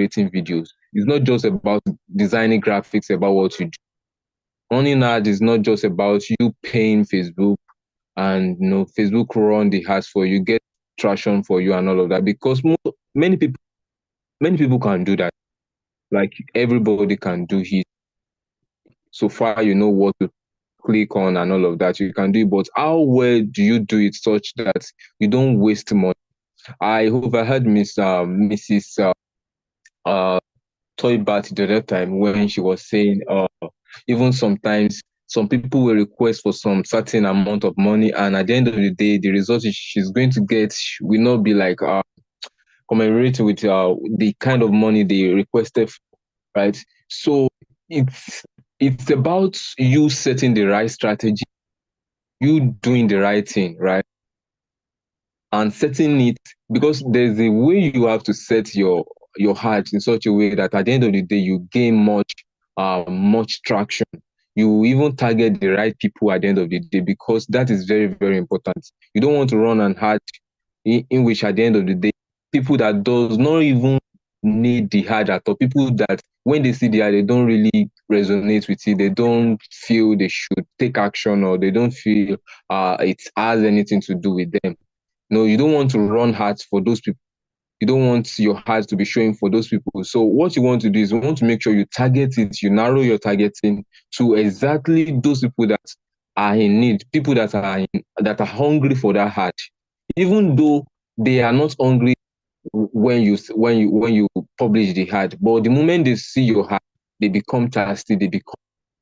creating videos. It's not just about designing graphics about what you do. Running ads is not just about you paying Facebook and Facebook run the ads for you, get traction for you and all of that. Because many people can do that. Like everybody can do it. So far, you know what to click on and all of that. You can do it, but how well do you do it such that you don't waste money? I overheard Mrs. Uh, Toy Bat the other time when she was saying, even sometimes some people will request for some certain amount of money, and at the end of the day, the result she's going to get will not be like commemorating with the kind of money they requested, right? So it's it's about you setting the right strategy, you doing the right thing, right? And setting it, because there's a way you have to set your heart in such a way that at the end of the day you gain much traction. You even target the right people at the end of the day, because that is very, very important. You don't want to run an ad in which at the end of the day, people that does not even need the ad at all, people that when they see the ad, they don't really resonate with it, they don't feel they should take action, or they don't feel it has anything to do with them. No, you don't want to run ads for those people. You don't want your ads to be showing for those people. So what you want to do is you want to make sure you target it, you narrow your targeting to exactly those people that are in need, people that are hungry for that ad. Even though they are not hungry when you publish the ad, but the moment they see your ad, they become thirsty, they become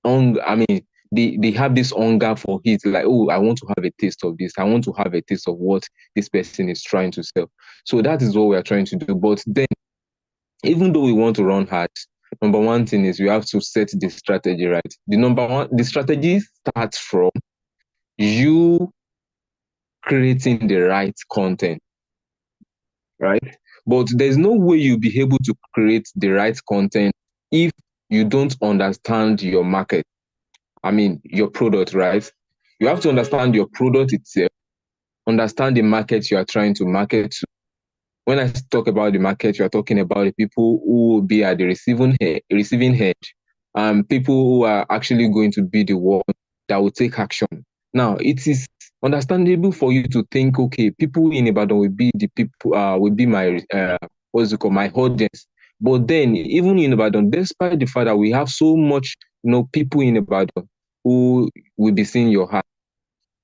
I mean, they have this hunger for it, like, oh, I want to have a taste of this. I want to have a taste of what this person is trying to sell. So that is what we are trying to do. But then, even though we want to run hard, number one thing is we have to set the strategy right. The strategy starts from you creating the right content, right? But there's no way you'll be able to create the right content if you don't understand your market. I mean, your product, right? You have to understand your product itself, understand the market you are trying to market to. When I talk about the market, you are talking about the people who will be at the receiving head, people who are actually going to be the one that will take action. Now, it is understandable for you to think, okay, people in Ibadan will be the people, will be my, what's it called, my audience. But then, even in Ibadan, despite the fact that we have so much, people in Ibadan who will be seeing your heart,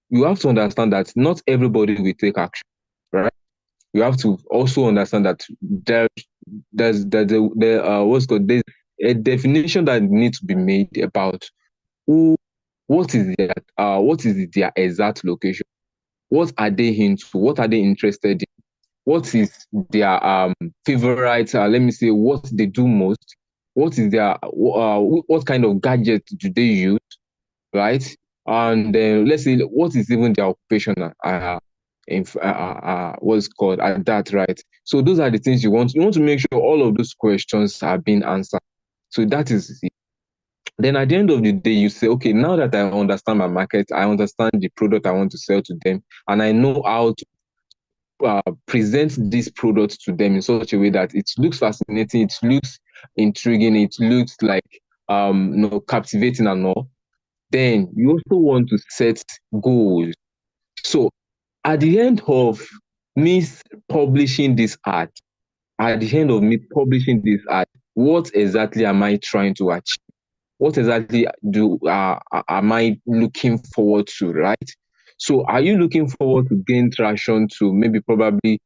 you have to understand that not everybody will take action, right? You have to also understand that there, what's called, there's a definition that needs to be made about who, what is their exact location, what are they into, what are they interested in, what is their favorite, let me say, what they do most, what is their what kind of gadget do they use, right? And let's say what is even their occupation, what's called at that, right? So those are the things you want. You want to make sure all of those questions are being answered. So that is it. Then at the end of the day, you say, okay, now that I understand my market, I understand the product I want to sell to them, and I know how to present this product to them in such a way that it looks fascinating, it looks intriguing, it looks like captivating and all. Then you also want to set goals. So at the end of me publishing this ad, at the end of me publishing this ad, what exactly am I trying to achieve? What exactly am I looking forward to, right? So are you looking forward to gain traction, to maybe probably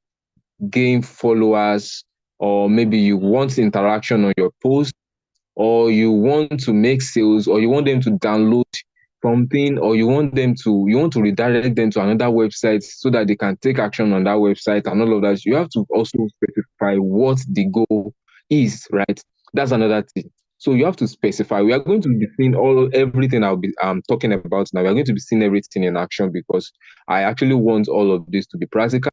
gain followers, or maybe you want interaction on your post, or you want to make sales, or you want them to download something, or you want to redirect them to another website so that they can take action on that website and all of that. You have to also specify what the goal is, right? That's another thing. So you have to specify. We are going to be seeing everything I'll be talking about now. We are going to be seeing everything in action, because I actually want all of this to be practical.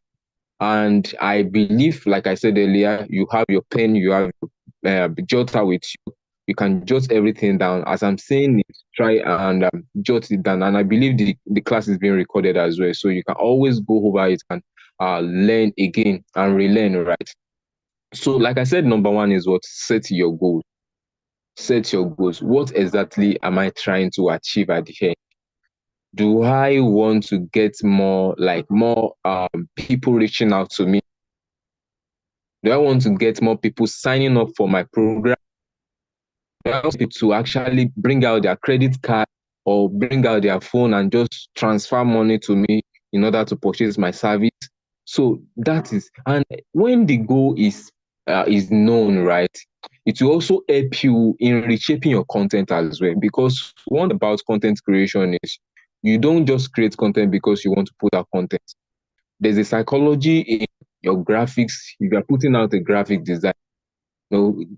And I believe, like I said earlier, you have your pen, you have jotter with you. You can jot everything down. As I'm saying it, try and jot it down. And I believe the class is being recorded as well. So you can always go over it and learn again and relearn, right? So, like I said, number one is what? Set your goals. Set your goals. What exactly am I trying to achieve at the end? Do I want to get more, like more people reaching out to me? Do I want to get more people signing up for my program? Do I want people to actually bring out their credit card or bring out their phone and just transfer money to me in order to purchase my service? So that is, and when the goal is known, right, it will also help you in reshaping your content as well. Because one about content creation is you don't just create content because you want to put out content. There's a psychology in your graphics. If you're putting out a graphic design,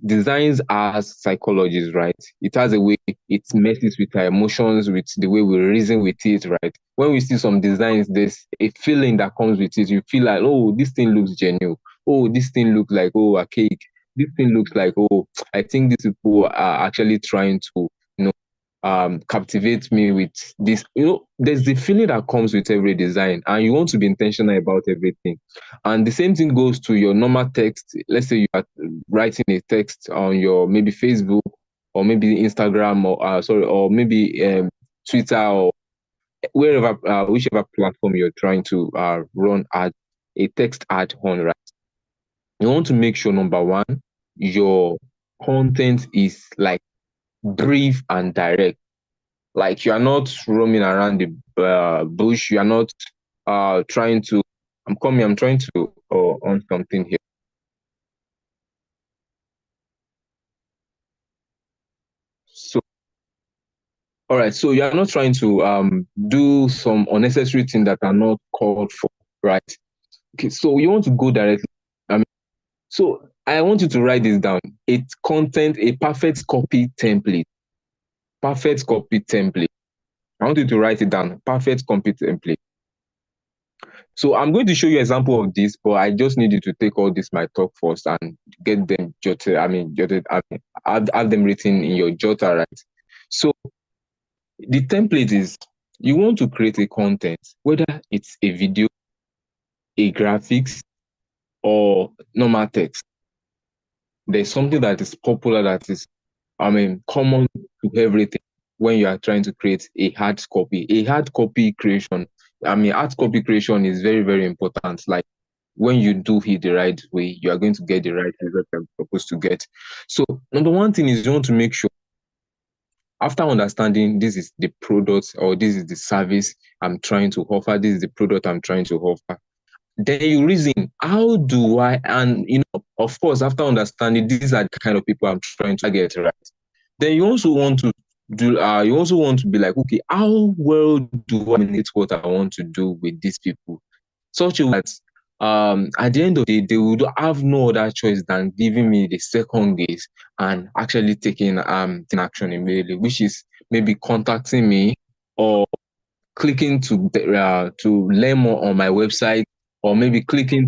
designs as psychologies, right? It has a way it messes with our emotions, with the way we reason with it, right? When we see some designs, there's a feeling that comes with it. You feel like, oh, this thing looks genuine. Oh, this thing looks like, oh, a cake. This thing looks like, oh, I think these people are actually trying to, you know, captivate me with this. There's the feeling that comes with every design, and you want to be intentional about everything. And the same thing goes to your normal text. Let's say you are writing a text on your maybe Facebook or maybe Instagram or sorry, or maybe Twitter or wherever, whichever platform you're trying to run a text ad on, right? You want to make sure number one, your content is like brief and direct. Like you are not roaming around the bush. You are not trying to. I'm coming. I'm trying to on something here. So, all right. So you are not trying to do some unnecessary things that are not called for, right? Okay. So you want to go directly. I mean, so I want you to write this down. It's content, a perfect copy template. Perfect copy template. I want you to write it down. Perfect copy template. So I'm going to show you an example of this, but I just need you to take all this my talk first and get them jotted. Jotted. Have them written in your jotter, right? So the template is you want to create a content, whether it's a video, a graphics, or normal text. There's something that is popular that is, common to everything when you are trying to create a hard copy. A hard copy creation, hard copy creation is very, very important. Like when you do it the right way, you are going to get the right result you're supposed to get. So, number one thing is you want to make sure after understanding this is the product or this is the service I'm trying to offer, this is the product I'm trying to offer. Then you reason, how do I, and of course, after understanding these are the kind of people I'm trying to get, right? Then you also want to you also want to be like, okay, how well do I manage what I want to do with these people? Such a way that at the end of the day, they would have no other choice than giving me the second gaze and actually taking action immediately, which is maybe contacting me or clicking to learn more on my website, or maybe clicking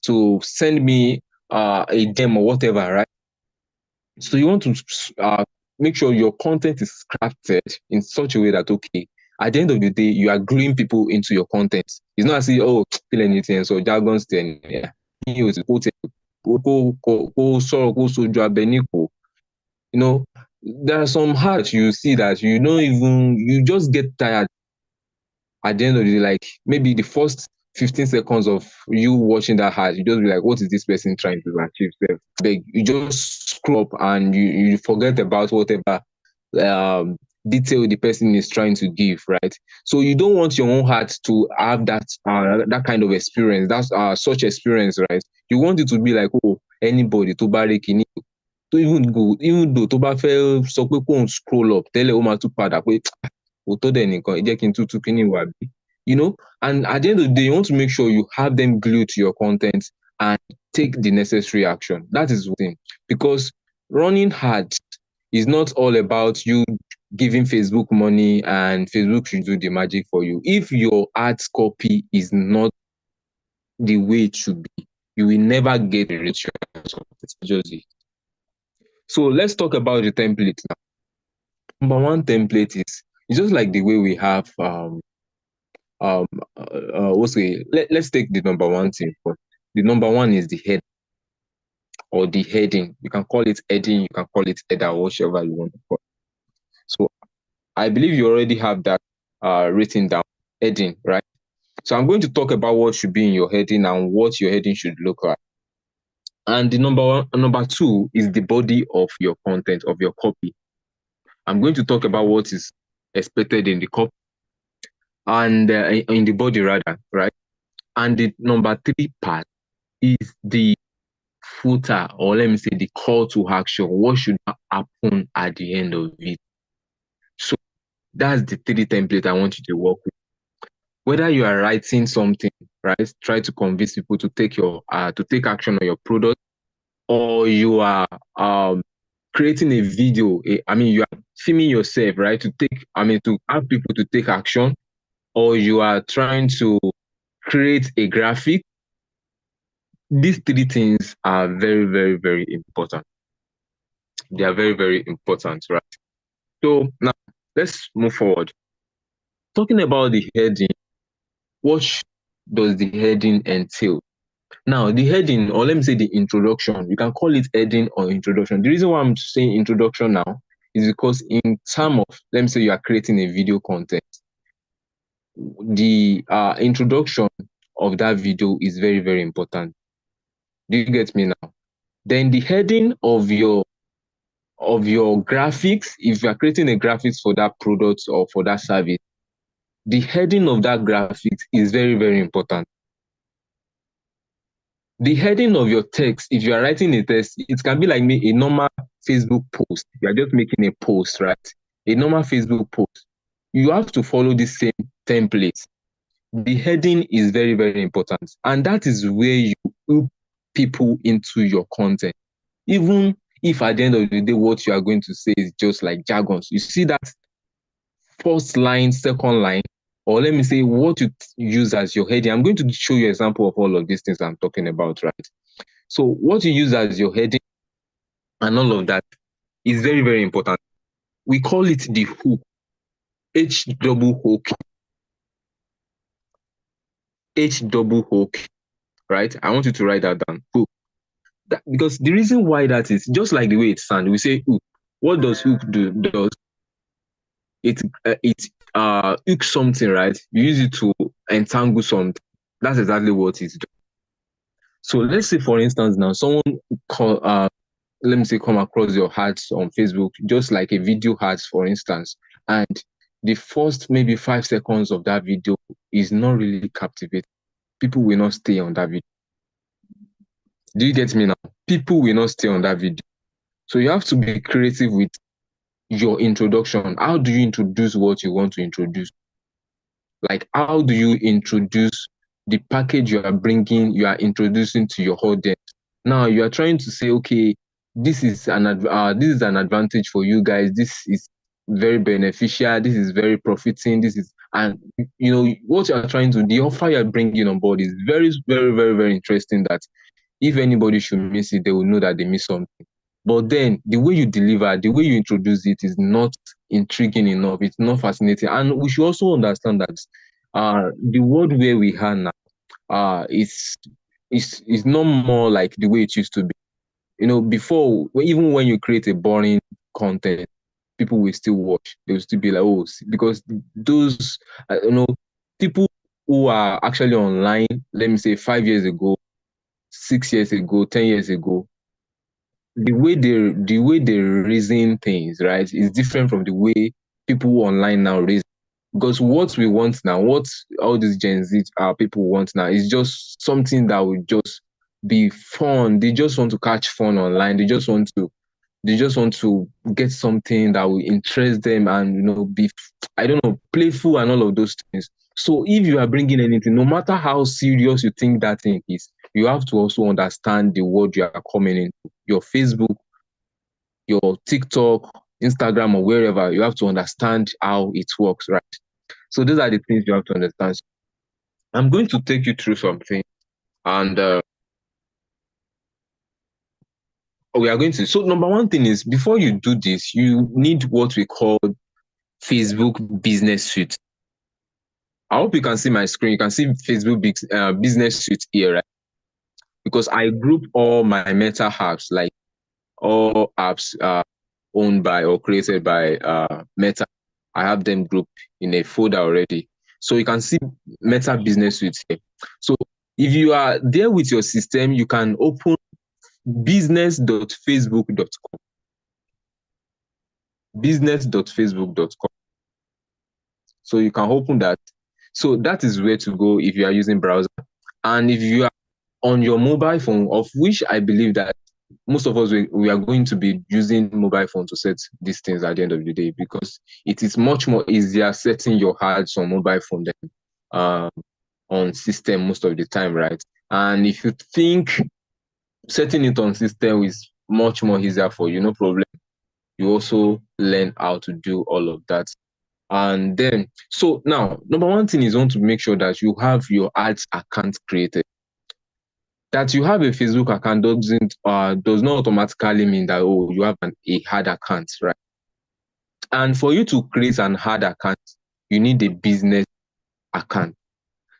to send me a demo or whatever, right? So you want to make sure your content is crafted in such a way that, okay, at the end of the day, you are gluing people into your content. It's not as if, oh, feel anything, so jargons then, yeah. You know, there are some hearts you see that you just get tired at the end of the day, like maybe the first 15 seconds of you watching that ad, you just be like, what is this person trying to achieve? Like, you just scroll up and you forget about whatever um, detail the person is trying to give, right? So you don't want your own heart to have that kind of experience, that's such experience, right? You want it to be like, oh, anybody to buy kini to even though tó bá fẹ́ sọ pé kóun scroll up tẹ́lẹ̀ ó máa tún padà pé òótọ́ dẹ̀ nìkan ẹ jẹ́ kí n tún kíní wà bí. And at the end of the day, you want to make sure you have them glued to your content and take the necessary action. That is one thing. Because running hard is not all about you giving Facebook money and Facebook should do the magic for you. If your ads copy is not the way it should be, you will never get a return. So let's talk about the template now. Number one template is it's just like the way we have let's take the number one thing first. The number one is the head. or the heading. You can call it heading, you can call it header, whichever you want to call it. So I believe you already have that written down, heading, right? So I'm going to talk about what should be in your heading and what your heading should look like. And the number two is the body of your content, of your copy. I'm going to talk about what is expected in the copy and in the body rather, right? And the number three part is the footer, or let me say the call to action. What should happen at the end of it? So that's the three template I want you to work with. Whether you are writing something, right, try to convince people to take action on your product, or you are creating a video. You are filming yourself, right, to have people to take action, or you are trying to create a graphic. These three things are very, very, very important. They are very, very important, right? So now let's move forward. Talking about the heading, what does the heading entail? Now, the heading, or let me say the introduction, you can call it heading or introduction. The reason why I'm saying introduction now is because in terms of, let me say you are creating a video content, the introduction of that video is very, very important. Do you get me now? Then the heading of your graphics, if you are creating a graphics for that product or for that service, the heading of that graphics is very, very important. The heading of your text, if you are writing a text, it can be like a normal Facebook post. You are just making a post, right? A normal Facebook post. You have to follow the same template. The heading is very, very important. And that is where you hook people into your content. Even if at the end of the day, what you are going to say is just like jargons. You see that first line, second line, or let me say what you use as your heading. I'm going to show you an example of all of these things I'm talking about, right? So what you use as your heading and all of that is very, very important. We call it the hook. H double hook. H double hook, right? I want you to write that down. Hook. Because the reason why that is just like the way it sounds. We say hook. What does hook do? Does it hook something, right? You use it to entangle something. That's exactly what it's doing. So let's say, for instance, now someone let me say come across your ads on Facebook, just like a video ads, for instance, and the first maybe 5 seconds of that video is not really captivating. People will not stay on that video. Do you get me now? People will not stay on that video. So you have to be creative with your introduction. How do you introduce what you want to introduce? Like, how do you introduce the package you are introducing to your audience? Now you are trying to say, okay, this is an advantage for you guys. This is very beneficial. This is very profiting. And what you are trying to, the offer you are bringing on board is very, very, very, very interesting. That if anybody should miss it, they will know that they missed something. But then the way you deliver, the way you introduce it is not intriguing enough. It's not fascinating. And we should also understand that the world where we are now is not more like the way it used to be. Before, even when you create a boring content, people will still watch. They will still be like, oh, because those, people who are actually online, let me say 5 years ago, 6 years ago, 10 years ago, the way they reason things, right, is different from the way people online now reason. Because what we want now, what all these Gen Z people want now, is just something that will just be fun. They just want to catch fun online. They just want to get something that will interest them and be, I don't know, playful and all of those things. So if you are bringing anything, no matter how serious you think that thing is, you have to also understand the world you are coming into. Your Facebook, your TikTok, Instagram, or wherever, you have to understand how it works, right? So these are the things you have to understand. I'm going to take you through something, and we are going to. So number one thing is, before you do this, you need what we call Facebook Business Suite. I hope you can see my screen. You can see Facebook Business Suite here, right? because I group all my Meta apps, like all apps owned by or created by Meta. I have them grouped in a folder already. So you can see Meta Business Suite here. So if you are there with your system, you can open business.facebook.com. Business.facebook.com. So you can open that. So that is where to go if you are using browser. And if you are on your mobile phone, of which I believe that most of us we are going to be using mobile phone to set these things at the end of the day, because it is much more easier setting your ads on mobile phone than on system most of the time, right? And if you think setting it on system is much more easier for you, no problem. You also learn how to do all of that. And then, so now, number one thing is you want to make sure that you have your ads account created. That you have a Facebook account does not automatically mean that you have a hard account, right? And for you to create an hard account, you need a business account.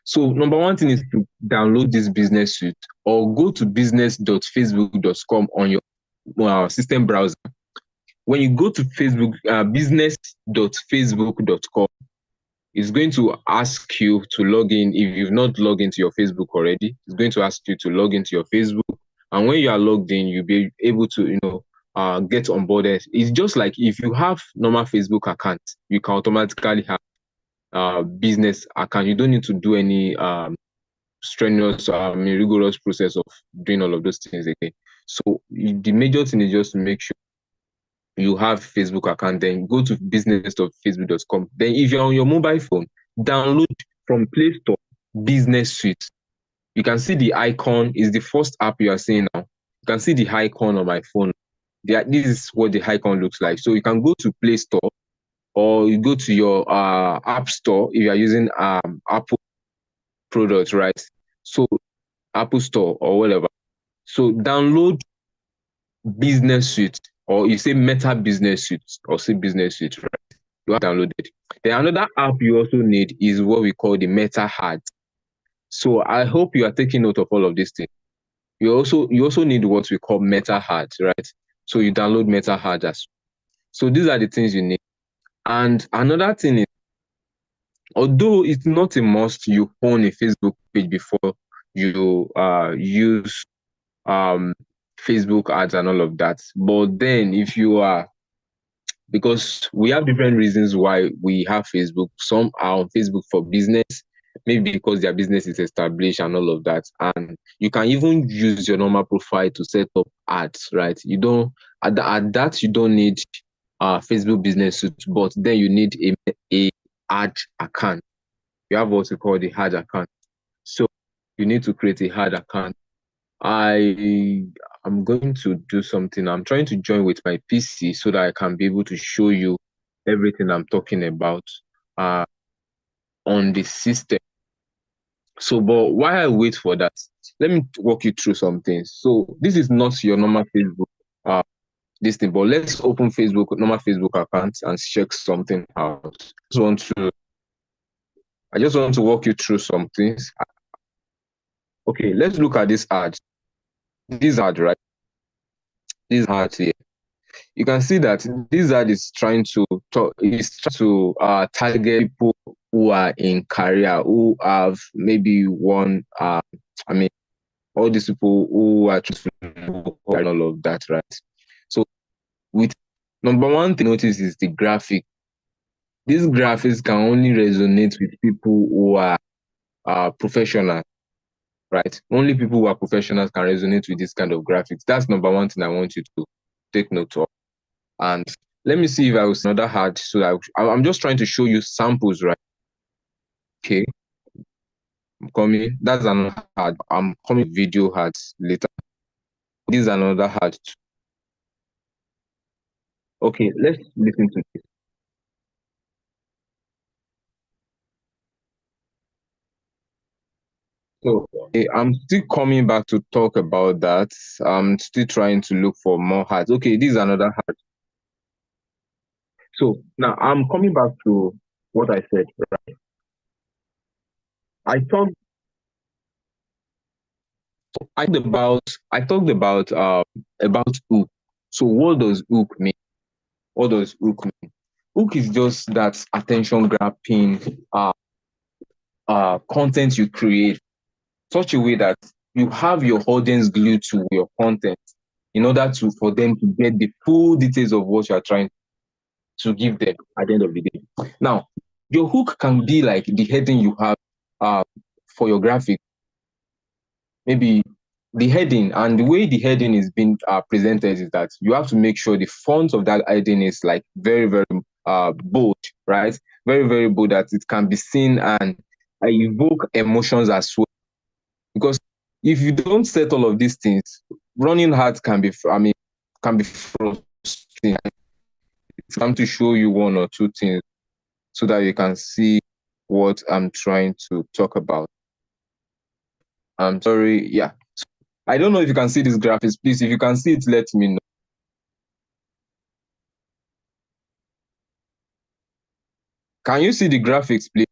So number one thing is to download this business suite or go to business.facebook.com on your system browser. When you go to Facebook, business.facebook.com, it's going to ask you to log in. If you've not logged into your Facebook already, it's going to ask you to log into your Facebook. And when you are logged in, you'll be able to, get onboarded. It's just like if you have normal Facebook account, you can automatically have business account. You don't need to do any strenuous, rigorous process of doing all of those things again. So the major thing is just to make sure you have Facebook account, then go to business.facebook.com. Then if you're on your mobile phone, download from Play Store Business Suite. You can see the icon is the first app you are seeing now. You can see the icon on my phone. This is what the icon looks like. So you can go to Play Store or you go to your App Store if you are using Apple products, right? So Apple Store or whatever. So download Business Suite, or you say Meta Business Suite or say Business Suite, right? You have downloaded. Then another app you also need is what we call the Meta Ads. So I hope you are taking note of all of these things. You also need what we call Meta Ads, right? So you download Meta Ads as well. So these are the things you need. And another thing is, although it's not a must you own a Facebook page before you use um Facebook ads and all of that. But then if you are, because we have different reasons why we have Facebook. Some are on Facebook for business, maybe because their business is established and all of that. And you can even use your normal profile to set up ads, right? You don't at that you don't need Facebook business suite, but then you need a ad account. You have what we call the ad account. So you need to create a ad account. I am going to do something. I'm trying to join with my PC so that I can be able to show you everything I'm talking about uh, on the system. So, but while I wait for that, let me walk you through some things. So, this is not your normal Facebook this thing, but let's open normal Facebook account and check something out. I just want to walk you through some things. Okay, let's look at this ad. This ad, right? This ad here. You can see that this ad is trying to target people who are in career, who have maybe one I mean all these people who are and all of that, right? So with number one thing notice is the graphic. These graphics can only resonate with people who are professional, right? Only people who are professionals can resonate with this kind of graphics. That's number one thing I want you to take note of. And let me see if I was another ad. So that I'm just trying to show you samples, right? Okay, I'm coming. That's another ad. I'm coming video ads later. This is another ad. Okay, let's listen to this. So I'm still coming back to talk about that. I'm still trying to look for more ads. Okay, this is another ad. So now I'm coming back to what I said. I talked I talked about hook. So what does hook mean? What does hook mean? Hook is just that attention grabbing content you create such a way that you have your audience glued to your content in order to for them to get the full details of what you are trying to give them at the end of the day. Now, your hook can be like the heading you have uh, for your graphic, maybe the heading, and the way the heading is being presented is that you have to make sure the font of that heading is like very, very bold, right? Very, very bold that it can be seen and evoke emotions as well. Because if you don't set all of these things, running ads can be frustrating. It's time to show you one or two things so that you can see what I'm trying to talk about. I'm sorry, yeah. I don't know if you can see these graphics. Please, if you can see it, let me know. Can you see the graphics, please?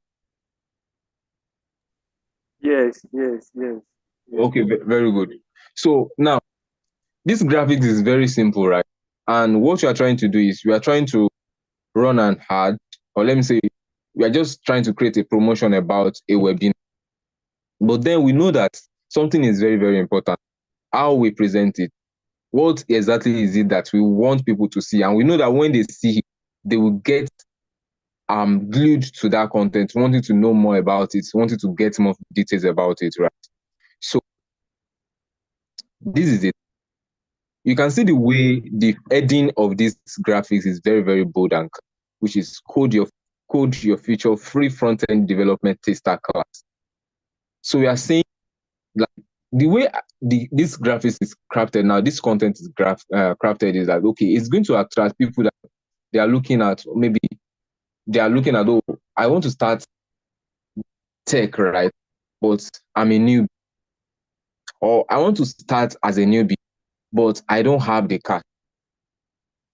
Yes, yes, yes, yes. Okay, very good. So now, this graphics is very simple, right? And what you are trying to do is you are trying to run an ad, or let me say, we are just trying to create a promotion about a webinar. But then we know that something is very, very important. How we present it. What exactly is it that we want people to see? And we know that when they see it, they will get glued to that content, wanting to know more about it, wanting to get more details about it, right? So this is it. You can see the way the heading of this graphics is very, very bold and which is code your future free front-end development tester class. So we are saying like the way this graphics is crafted now, this content is crafted is that okay, it's going to attract people that they are looking at, maybe they are looking at, oh, I want to start tech, right? But I'm a newbie, or I want to start as a newbie, but I don't have the cash,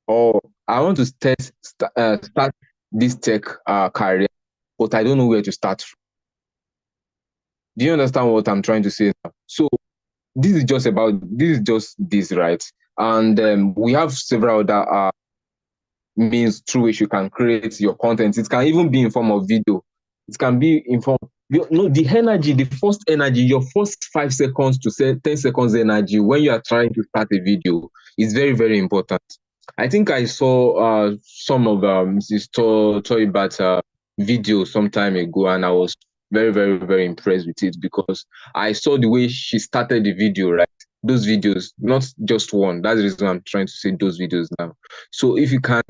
or I want to start this tech career, but I don't know where to start from. Do you understand what I'm trying to say now? So this is just this, right? And we have several other means through which you can create your content. It can even be in form of video. It can be in form. No, the energy, the first energy, your first 5 seconds to say 10 seconds energy when you are trying to start a video is very, very important. I think I saw some of Mrs. Toybat video some time ago, and I was very, very, very impressed with it because I saw the way she started the video, right? Those videos, not just one. That's the reason I'm trying to say those videos now. So if you can,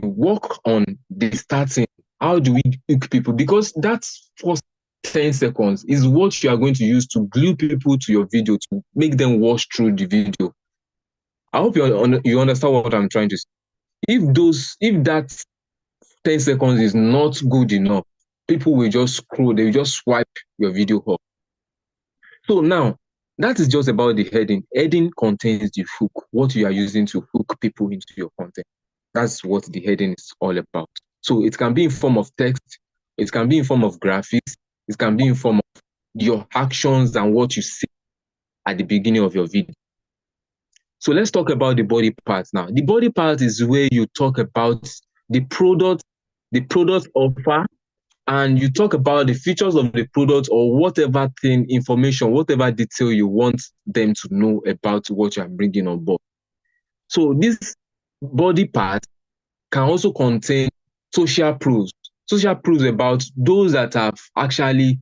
work on the starting. How do we hook people? Because that first 10 seconds is what you are going to use to glue people to your video, to make them watch through the video. I hope you understand what I'm trying to say. If that 10 seconds is not good enough, people will just scroll, they will just swipe your video up. So now, that is just about the heading. Heading contains the hook, what you are using to hook people into your content. That's what the heading is all about. So it can be in form of text, it can be in form of graphics, it can be in form of your actions and what you see at the beginning of your video. So let's talk about the body part now. The body part is where you talk about the product offer, and you talk about the features of the product or whatever thing, information, whatever detail you want them to know about what you are bringing on board. So this body part can also contain social proofs, about those that have actually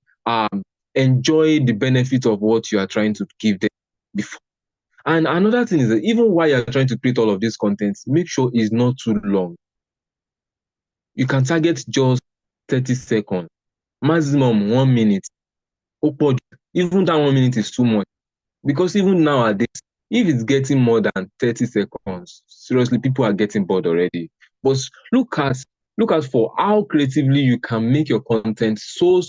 enjoyed the benefit of what you are trying to give them before. And another thing is that even while you're trying to create all of these contents, make sure it's not too long. You can target just 30 seconds, maximum 1 minute. Even that 1 minute is too much. Because even nowadays, if it's getting more than 30 seconds, seriously, people are getting bored already. But look at for how creatively you can make your content so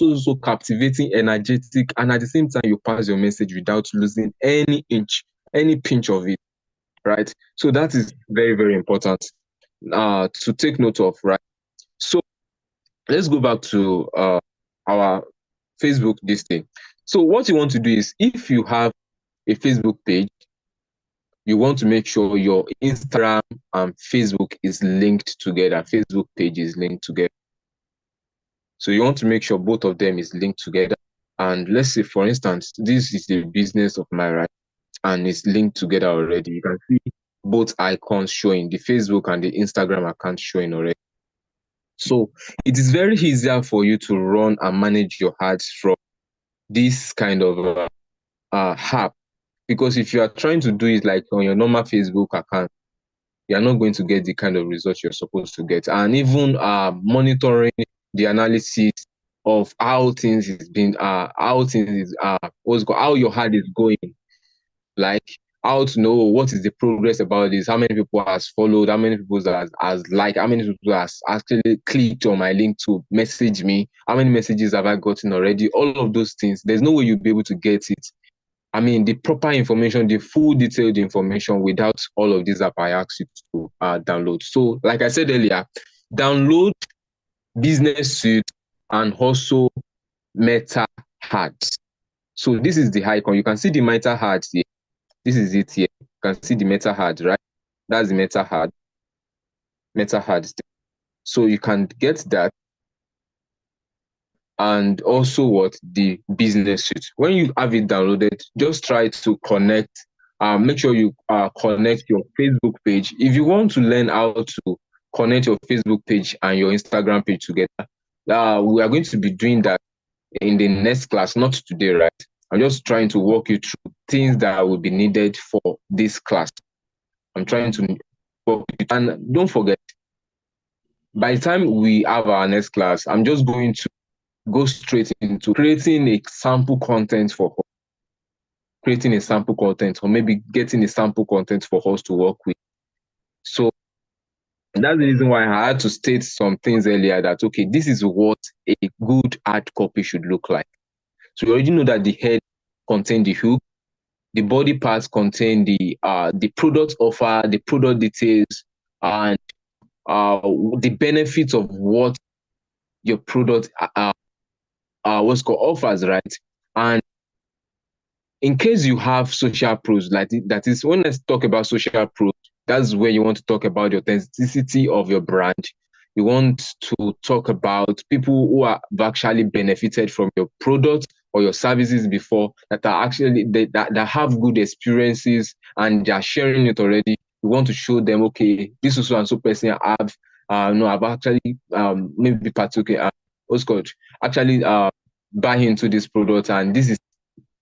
captivating, energetic, and at the same time you pass your message without losing any pinch of it, right? So that is very, very important to take note of, right? So let's go back to our Facebook this thing. So what you want to do is, if you have a Facebook page, you want to make sure your Instagram and Facebook is linked together. Facebook page is linked together. So you want to make sure both of them is linked together. And let's say, for instance, this is the business of my right, and it's linked together already. You can see both icons showing, the Facebook and the Instagram account showing already. So it is very easier for you to run and manage your ads from this kind of app, because if you are trying to do it like on your normal Facebook account, you are not going to get the kind of results you're supposed to get. And even monitoring the analysis of how things is being, how things is, how your ad is going, like how to know what is the progress about this, how many people has followed, how many people has liked, how many people has actually clicked on my link to message me, how many messages have I gotten already, all of those things. There's no way you'll be able to get it. I mean, the proper information, the full detailed information without all of these app I ask you to download. So, like I said earlier, download Business Suite and also Meta Ads. So this is the icon. You can see the Meta Ads here. This is it here. You can see the Meta Ads, right? That's the Meta Ad. Meta Ads. So you can get that. And also what the Business Suite. When you have it downloaded, just try to connect. Make sure you connect your Facebook page. If you want to learn how to connect your Facebook page and your Instagram page together, we are going to be doing that in the next class, not today, right? I'm just trying to walk you through things that will be needed for this class. I'm trying to walk you, and don't forget, by the time we have our next class, I'm just going to go straight into creating a sample content for us, creating a sample content, or maybe getting a sample content for us to work with. So that's the reason why I had to state some things earlier that, okay, this is what a good ad copy should look like. So you already know that the head contains the hook, the body parts contain the product offer, the product details, and the benefits of what your product what's called offers, right? And in case you have social proof, like that is when I talk about social proof, that's where you want to talk about the authenticity of your brand. You want to talk about people who have actually benefited from your product or your services before, that are actually that have good experiences and they are sharing it already. You want to show them, okay, this is so and so person I have no, I've actually maybe particular what's called actually buy into this product, and this is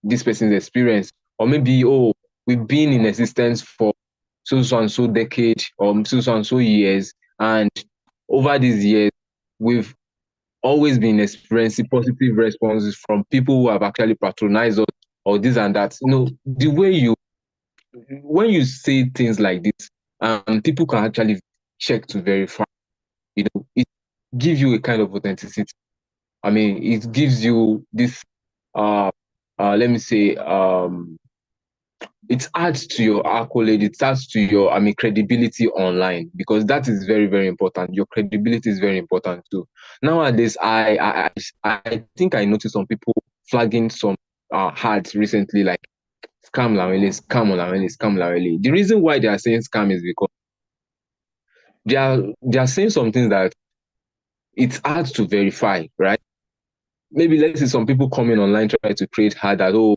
this person's experience. Or maybe, oh, we've been in existence for so and so decade or so and so years, and over these years we've always been experiencing positive responses from people who have actually patronized us or this and that. You know, the way you when you say things like this, people can actually check to verify. You know, it gives you a kind of authenticity. I mean, it gives you this let me say it adds to your accolade, it adds to your credibility online, because that is very, very important. Your credibility is very important too. Nowadays, I think I noticed some people flagging some ads recently, like scam Lawele, scam Lawele, scam Lawele. The reason why they are saying scam is because they are saying something that it's hard to verify, right? Maybe let's say some people coming online try to create ad that, oh,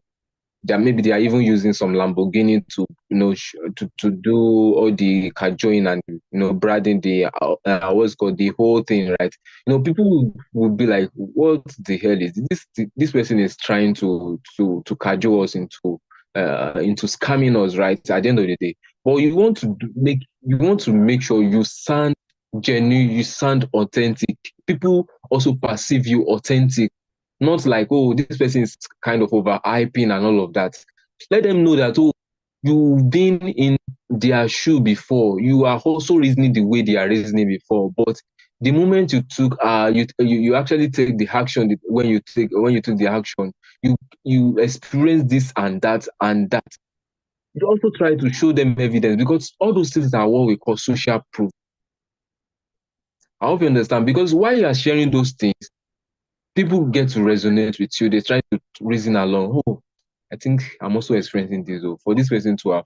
that maybe they are even using some Lamborghini to, you know, to do all the cajoling and, you know, branding the what's called the whole thing, right? You know, people would be like, what the hell is this? This person is trying to cajole us into scamming us, right? At the end of the day, but you want to make sure you sound genuine, you sound authentic. People also perceive you authentic, not like, oh, this person is kind of overhyping and all of that. Let them know that, oh, you've been in their shoe before. You are also reasoning the way they are reasoning before. But the moment you took you actually take the action, when you took the action, you experience this and that and that. You also try to show them evidence, because all those things are what we call social proof. I hope you understand. Because while you are sharing those things, people get to resonate with you. They try to reason along. Oh, I think I'm also experiencing this. Oh, for this person to have,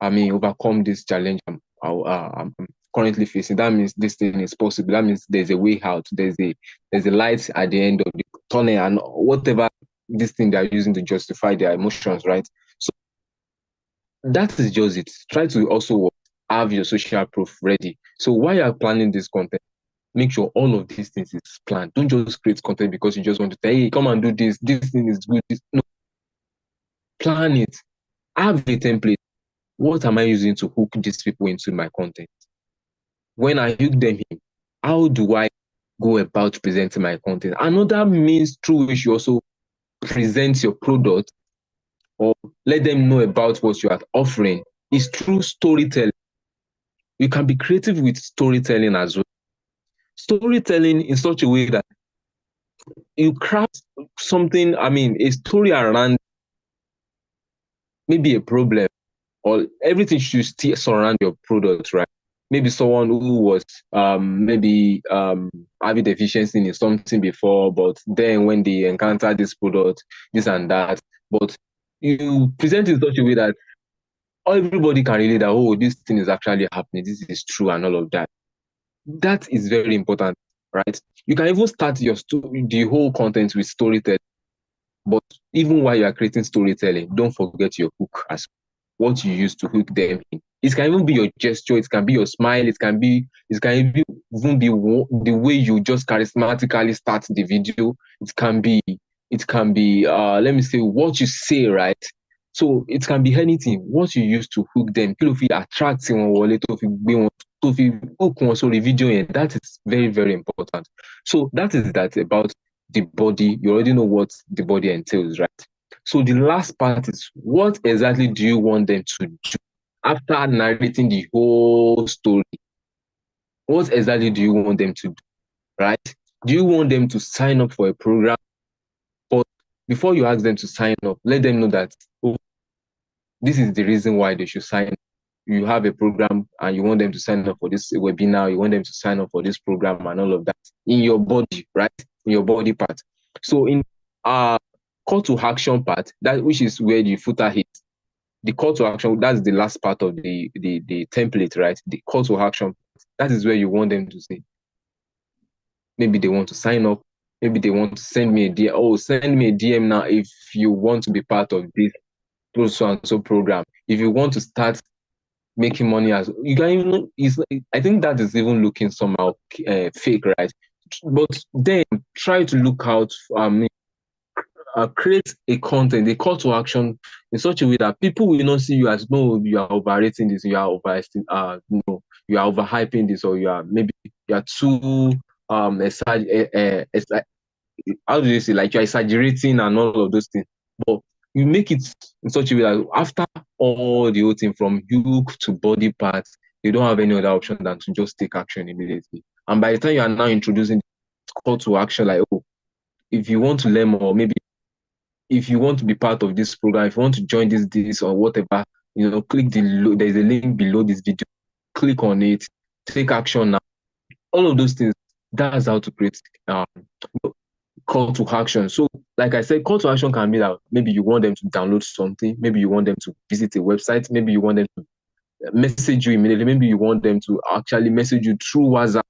overcome this challenge I'm currently facing, that means this thing is possible. That means there's a way out. There's a light at the end of the tunnel, and whatever this thing they're using to justify their emotions, right? So that is just it. Try to also have your social proof ready. So while you're planning this content, make sure all of these things is planned. Don't just create content because you just want to say, hey, come and do this. This thing is good. No, plan it. Have a template. What am I using to hook these people into my content? When I hook them in, how do I go about presenting my content? Another means through which you also present your product or let them know about what you are offering is through storytelling. You can be creative with storytelling as well. Storytelling in such a way that you craft something, a story around maybe a problem, or everything should still surround your product, right? Maybe someone who was having deficiency in something before, but then when they encounter this product, this and that, but you present it in such a way that everybody can relate that, oh, this thing is actually happening, this is true, and all of that. That is very important, right? You can even start the whole content with storytelling. But even while you are creating storytelling, don't forget your hook as what you use to hook them in. It can even be your gesture, it can be your smile, it can even be the way you just charismatically start the video. It can be let me say what you say, right? So it can be anything. What you use to hook them. Kí ló fi attract wọn wọlé tó fi gbé wọn tó fi hook wọn sórí video yẹn. That is very, very important. So that is that about the body. You already know what the body entails, right? So the last part is what exactly do you want them to do after narrating the whole story? What exactly do you want them to do, right? Do you want them to sign up for a program? But before you ask them to sign up, let them know that, oh, this is the reason why they should sign up. You have a program and you want them to sign up for this webinar, you want them to sign up for this program and all of that in your body, right? In your body part. So in call to action part, that which is where the footer hits. The call to action, that's the last part of the template, right? The call to action, that is where you want them to say. Maybe they want to sign up. Maybe they want to send me a DM. Oh, send me a DM now if you want to be part of this so and so program. If you want to start making money as you can even I think that is even looking somehow fake, right? But then try to look out create a content, a call to action in such a way that people will not see you as, no, you are overrating this, you are no, you are overhyping this, or you are too how do you say, like you're exaggerating and all of those things. But you make it in such a way that after all the whole thing from hook to body parts, you don't have any other option than to just take action immediately. And by the time you are now introducing call to action, like, oh, if you want to learn more, maybe if you want to be part of this program, if you want to join this or whatever, click there's a link below this video, click on it, take action now. All of those things, that's how to create call to action. So like I said, call to action can be that maybe you want them to download something, maybe you want them to visit a website, maybe you want them to message you immediately, maybe you want them to actually message you through WhatsApp,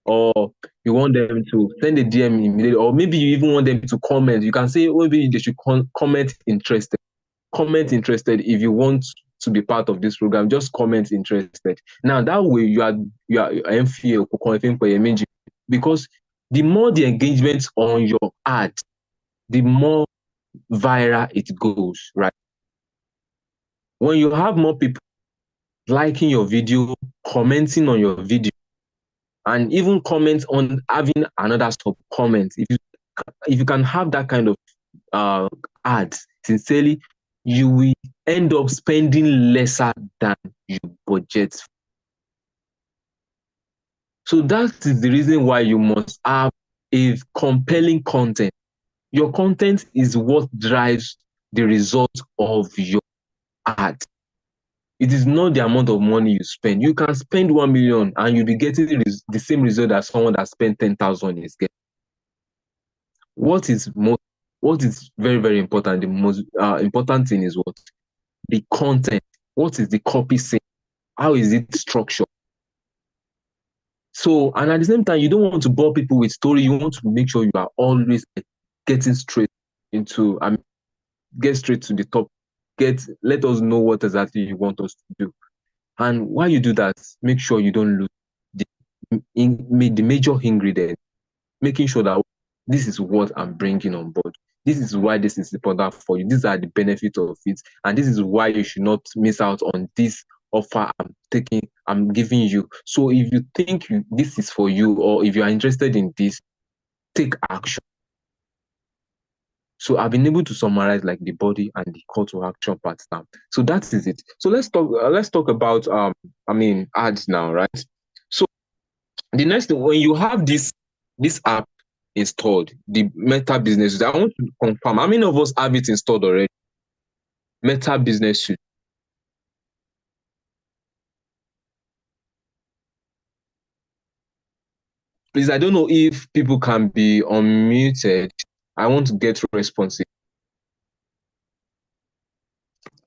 or you want them to send a DM immediately, or maybe you even want them to comment. You can say, maybe they should comment interested. Comment interested if you want to be part of this program. Just comment interested. Now that way you are MFA, because the more the engagement on your ad, the more viral it goes, right? When you have more people liking your video, commenting on your video, and even comment on having another sub comment, if you can have that kind of ads sincerely, you will end up spending lesser than you budget. So that is the reason why you must have a compelling content. Your content is what drives the result of your ad. It is not the amount of money you spend. You can spend 1 million and you'll be getting the same result as someone that spent 10,000 is getting. What is most What is very, very important, the most important thing is what? The content. What is the copy saying? How is it structured? So, and at the same time, you don't want to bore people with story. You want to make sure you are always getting straight into, get straight to the top. Let us know what exactly you want us to do. And while you do that, make sure you don't lose the major ingredient, making sure that this is what I'm bringing on board. This is why this is important for you. These are the benefits of it. And this is why you should not miss out on this offer I'm giving you. So if you think this is for you, or if you are interested in this, take action. So I've been able to summarize like the body and the call to action part now. So that is it. So let's talk about ads now, right? So the next thing, when you have this app installed, the Meta Business Suite, I want to confirm how many of us have it installed already? Meta Business Suite. Please, I don't know if people can be unmuted. I want to get responses.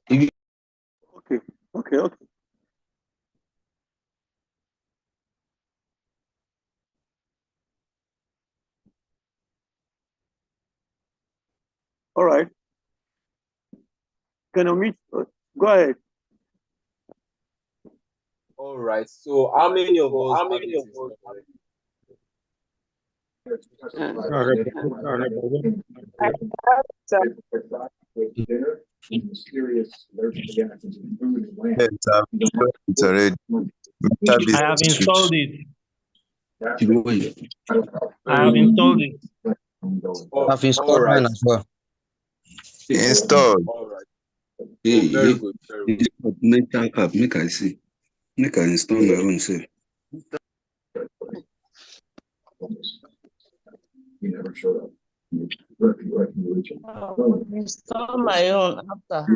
Okay. All right. Can you meet? Go ahead. All right. So how many of us Yes, I've installed it already. Meta I Business have Suite. installed it. I have installed it. I've installed mine as well. Installed. All right. Hey, Very good. Very good. Meta app, make I see. Make I install my own self. I'll install my own after.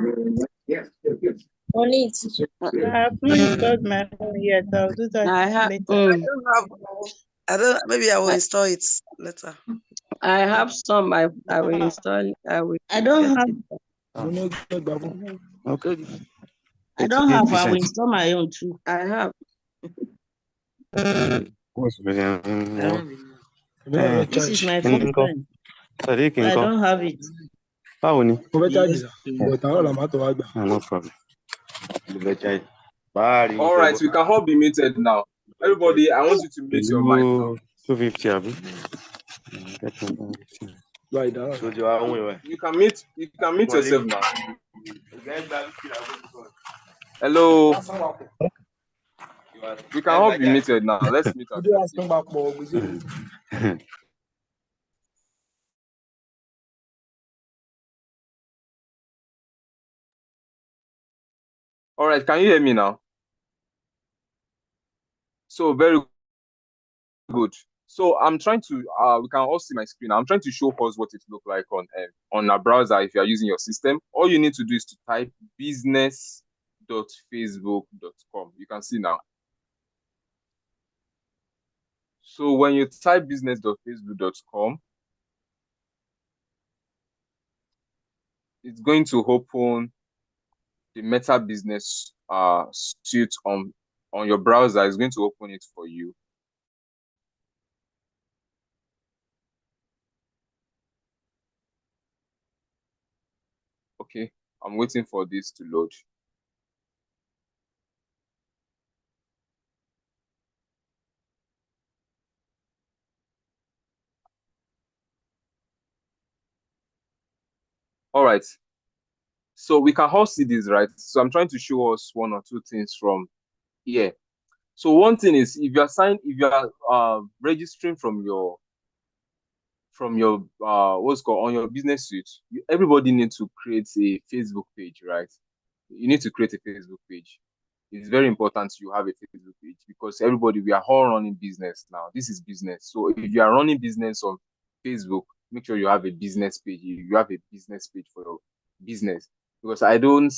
On it. I have not installed my own yet. I'll do that later. Maybe I will install it later. I have some. I will install. I don't have. Okay. I don't have. I will install my own too. I have. This is my first time. I don't have it. No problem. All right, we can all be muted now. Everybody, I want you to mute your mic now. 250, Abi. You can mute yourself now. Hello. We can all be muted now. Let's mute ourselves. All right, can you hear me now? So very good. So I'm trying to we can all see my screen. I'm trying to show us what it looks like on a browser if you are using your system. All you need to do is to type business.facebook.com. You can see now. So when you type business.facebook.com, it's going to open the Meta Business Suite on your browser. It's going to open it for you. Okay, I'm waiting for this to load. All right. So we can all see this, right? So I'm trying to show us one or two things from here. So one thing is, if you are registering from your what's called on your business suite, everybody needs to create a Facebook page, right? You need to create a Facebook page. It's very important you have a Facebook page because we are all running business now. This is business. So if you are running business on Facebook, make sure you have a business page. You have a business page for your business, because I don't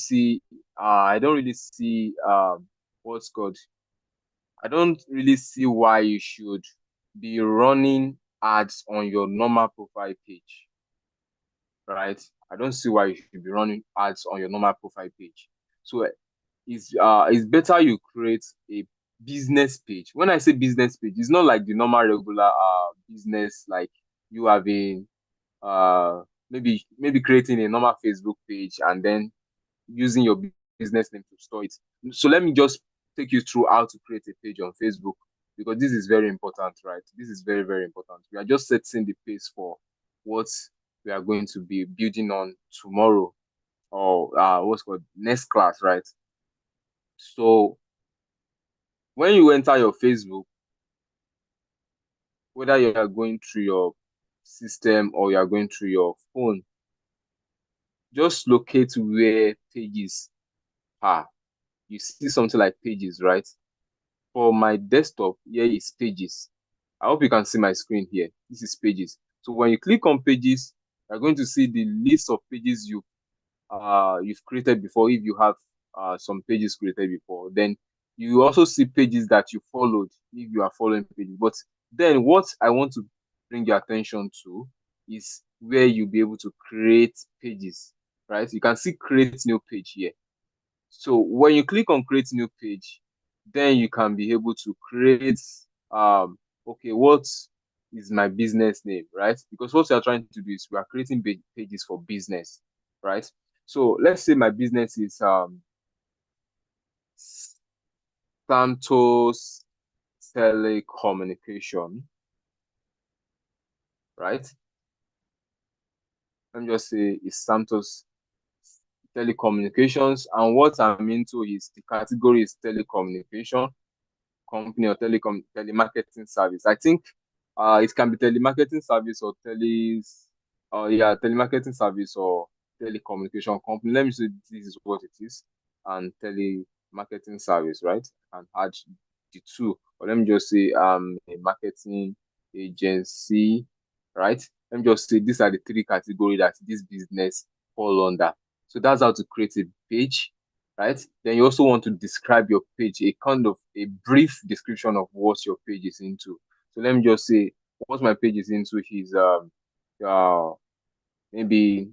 really see what's called. I don't really see why you should be running ads on your normal profile page. right? I don't see why you should be running ads on your normal profile page. So it's better you create a business page. When I say business page, it's not like the normal regular business, like you having maybe creating a normal Facebook page and then using your business name to store it. So let me just take you through how to create a page on Facebook, because this is very important, right? This is very, very important. We are just setting the pace for what we are going to be building on tomorrow, or what's called next class, right? So when you enter your Facebook, whether you are going through your system or you are going through your phone, just locate where pages are. You see something like pages, right? For my desktop, here is pages. I hope you can see my screen here. This is pages. So when you click on pages, you're going to see the list of pages you've created before, if you have some pages created before. Then you also see pages that you followed, if you are following pages. But then what I want to bring your attention to is where you'll be able to create pages, right? You can see create new page here. So when you click on create new page, then you can be able to create okay, what is my business name, right? Because what we are trying to do is we are creating pages for business, right? So let's say my business is Santos Telecommunication, right? Let me just say it's Santos Telecommunications, and what I'm into is the category is telecommunication company or telemarketing service. I think it can be telemarketing service or telemarketing service or telecommunication company. Let me say this is what it is, and telemarketing service, right? And add the two, or let me just say a marketing agency, right? Let me just say these are the three categories that this business fall under. So that's how to create a page, right? Then you also want to describe your page, a kind of a brief description of what your page is into. So let me just say what my page is into is maybe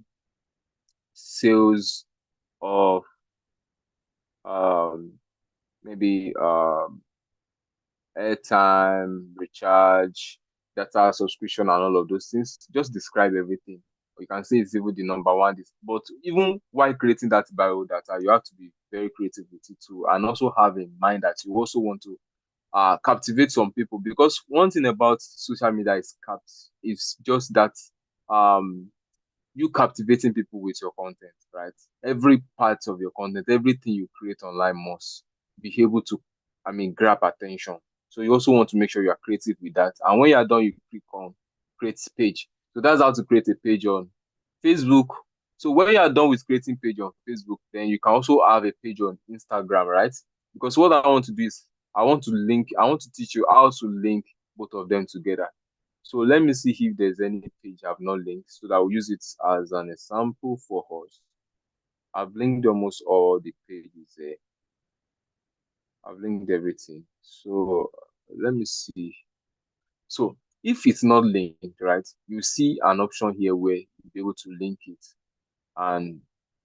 sales of maybe airtime, recharge, data subscription, and all of those things. Just describe everything. Or you can say it's even the number one. But even while creating that bio data, you have to be very creative with it too, and also have in mind that you also want to captivate some people. Because one thing about social media is just that you captivating people with your content, right? Every part of your content, everything you create online must be able to, grab attention. So you also want to make sure you are creative with that. And when you are done, you click on create page. So that's how to create a page on Facebook. So when you are done with creating page on Facebook, then you can also have a page on Instagram, right? Because what I want to do is I want to teach you how to link both of them together. So let me see if there's any page I've not linked, so that I'll use it as an example for us. I've linked almost all the pages there. I've linked everything. So let me see. So if it's not linked, right, you see an option here where you'll be able to link it. And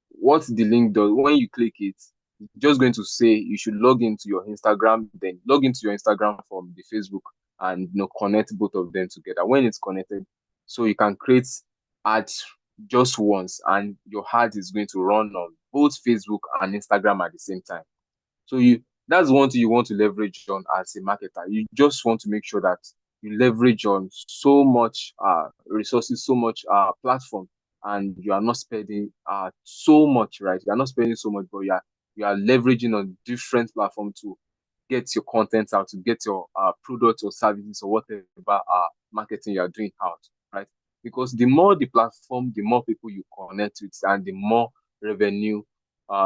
what the link does, when you click it, it's just going to say you should log into your Instagram, then log into your Instagram from the Facebook, and connect both of them together. When it's connected, so you can create ads just once, and your ad is going to run on both Facebook and Instagram at the same time. So that's one thing you want to leverage on as a marketer. You just want to make sure that you leverage on so much resources, so much platform, and you are not spending so much, right? You are not spending so much, but you are leveraging on different platforms to get your content out, to get your products or services or whatever marketing you are doing out, right? Because the more the platform, the more people you connect with, and the more revenue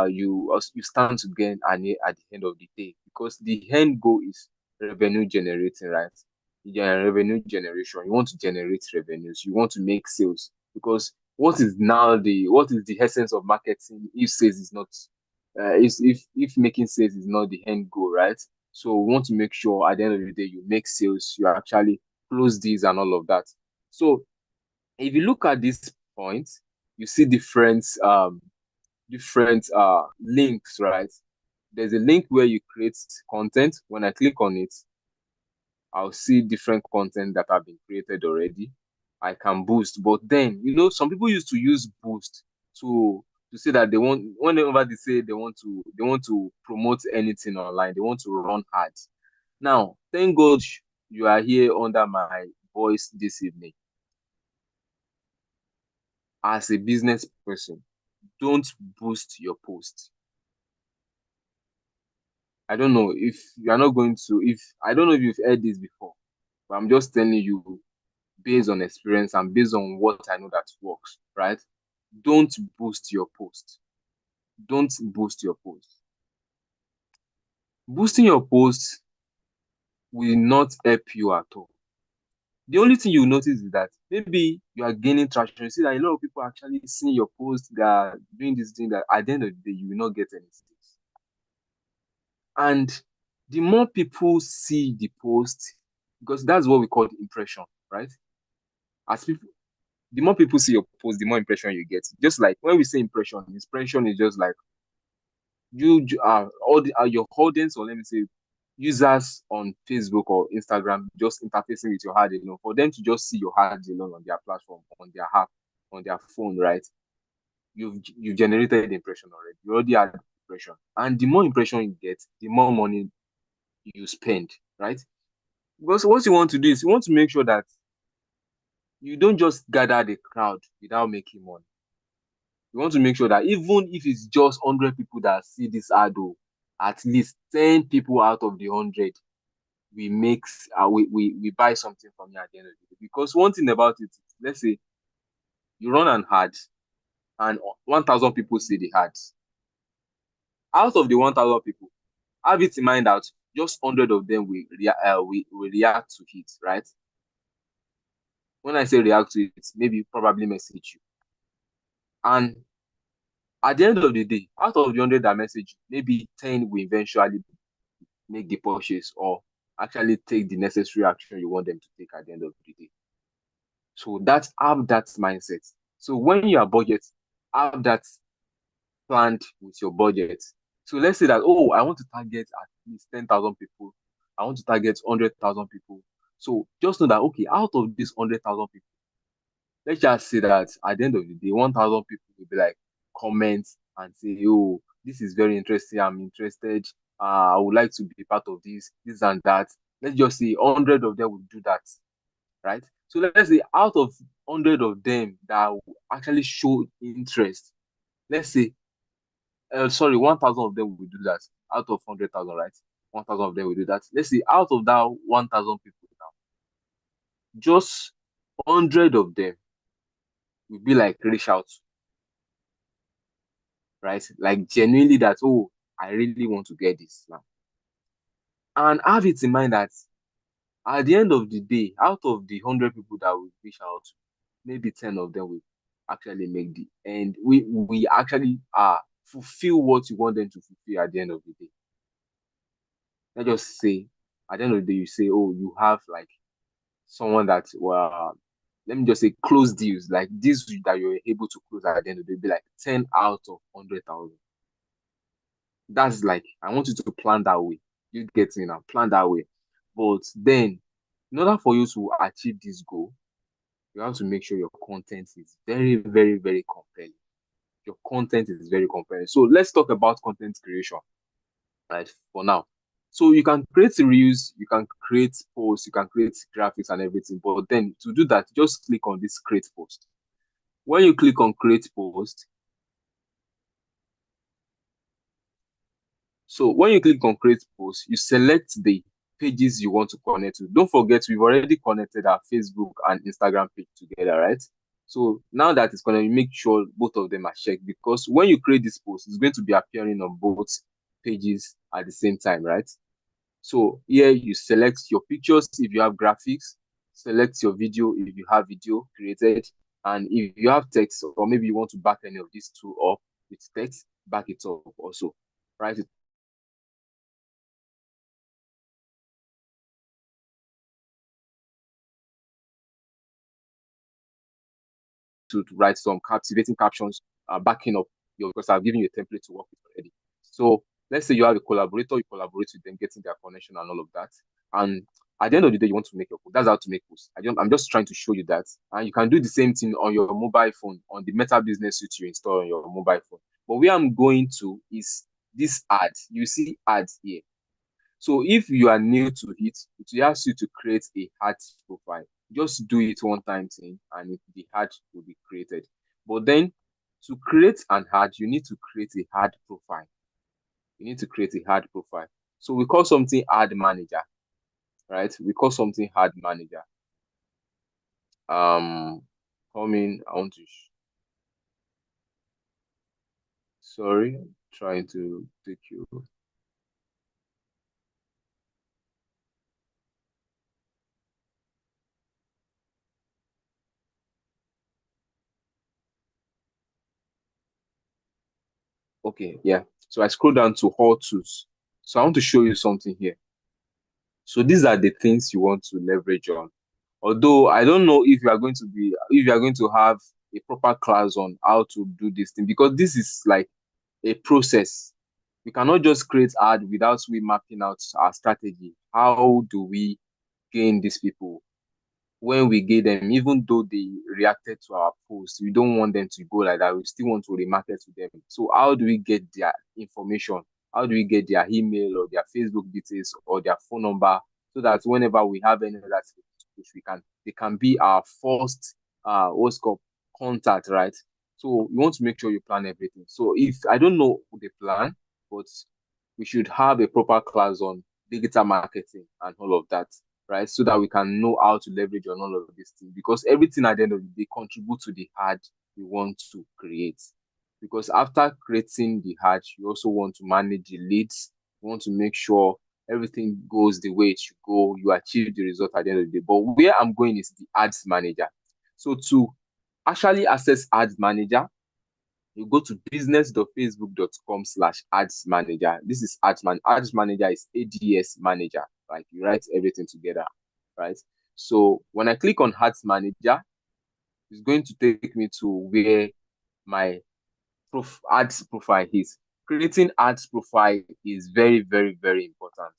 you stand to gain at the end of the day. Because the end goal is revenue generating, right? Revenue generation. You want to generate revenues. You want to make sales. Because what is the essence of marketing if sales is not if making sales is not the end goal, right? So we want to make sure at the end of the day you make sales, you actually close deals and all of that. So if you look at this point, you see different links, right? There's a link where you create content. When I click on it, I'll see different content that have been created already. I can boost, but then some people used to use boost to say that they want, whenever they say they want to promote anything online, they want to run ads. Now, thank God you are here under my voice this evening. As a business person, don't boost your post. I don't know if you are not going to, if I don't know if you've heard this before, but I'm just telling you based on experience and based on what I know that works, right? Don't boost your post. Don't boost your post. Boosting your post will not help you at all. The only thing you notice is that maybe you are gaining traction. You see that a lot of people are actually seeing your post, they are doing this thing, that at the end of the day, you will not get anything. And the more people see the post, because that's what we call the impression, right? The more people see your post, the more impression you get. Just like when we say impression is just like you are your audience, or let me say users on Facebook or Instagram, just interfacing with your ad alone, for them to just see your ad alone on their platform, on their app, on their phone, right? You've generated the impression already. You already had the impression, and the more impression you get, the more money you spend, right? Because what you want to do is you want to make sure that you don't just gather the crowd without making money. You want to make sure that even if it's just 100 people that see this ad, at least 10 people out of the 100 we buy something from you at the end of the day. Because one thing about it, let's say you run an ad and 1,000 people see the ads. Out of the 1,000 people, have it in mind that just 100 of them will react to it, right? When I say react to it, maybe probably message you. And at the end of the day, out of the 100 that message, maybe 10 will eventually make the purchase or actually take the necessary action you want them to take at the end of the day. So have that mindset. So when you are budget, have that planned with your budget. So let's say that, I want to target at least 10,000 people. I want to target 100,000 people. So just know that, okay, out of these 100,000 people, let's just say that at the end of the day, 1,000 people will be like, comment and say, this is very interesting. I'm interested. I would like to be part of this and that. Let's just say 100 of them will do that, right? So let's say out of 100 of them that will actually show interest, let's say, 1,000 of them will do that out of 100,000, right? 1,000 of them will do that. Let's say out of that 1,000 people now, just 100 of them will be like reach out, right? Like genuinely that, I really want to get this now. And have it in mind that at the end of the day, out of the 100 people that will reach out, maybe 10 of them will actually make the end. We actually fulfill what you want them to fulfill at the end of the day. Let's just say at the end of the day, you say, you have like someone that, let me just say close deals, like this that you're able to close at the end of the day, be like 10 out of 100,000. That's like, I want you to plan that way. You get in and plan that way. But then, in order for you to achieve this goal, you have to make sure your content is very, very, very compelling. Your content is very compelling. So let's talk about content creation, right? For now. So you can create reels, you can create posts, you can create graphics and everything. But then to do that, just click on this create post. When you click on create post, so when you click on create post, you select the pages you want to connect to. Don't forget, we've already connected our Facebook and Instagram page together, right? So now that it's going to make sure both of them are checked, because when you create this post, it's going to be appearing on both pages at the same time, right? So here you select your pictures if you have graphics, select your video if you have video created, and if you have text, or maybe you want to back any of these two up with text, back it up also, right? to write some captivating captions backing up your, because I've given you a template to work with already. So let's say you have a collaborator, you collaborate with them, getting their connection and all of that. And at the end of the day, you want to make your post. That's how to make posts. I'm just trying to show you that. And you can do the same thing on your mobile phone, on the Meta Business Suite you install on your mobile phone. But where I'm going to is this ad. You see ads here. So if you are new to it, it will ask you to create a ad profile. Just do it one time thing and the ad will be created. But then to create an ad, you need to create a ad profile. You need to create a ad profile. So we call something ad manager, right? We call something ad manager. Coming, I want to. Sorry, I'm trying to take you. Okay, yeah. So I scroll down to all tools. So I want to show you something here. So these are the things you want to leverage on. Although I don't know if you are going to have a proper class on how to do this thing, because this is like a process. We cannot just create ad without we mapping out our strategy. How do we gain these people? When we get them, even though they reacted to our post, we don't want them to go like that. We still want to remarket to them. So how do we get their information? How do we get their email or their Facebook details or their phone number, so that whenever we have any other push, they can be our first what's called contact, right? So you want to make sure you plan everything. So if I don't know the plan, but we should have a proper class on digital marketing and all of that, right? So that we can know how to leverage on all of these things, because everything at the end of the day contribute to the ad we want to create. Because after creating the ad, you also want to manage the leads. You want to make sure everything goes the way it should go. You achieve the result at the end of the day. But where I'm going is the ads manager. So to actually access ads manager, you go to business.facebook.com/ads manager. This is ads manager is ADS manager. Like you write everything together, right? So when I click on ads manager, it's going to take me to where my ads profile is. Creating ads profile is very, very, very important.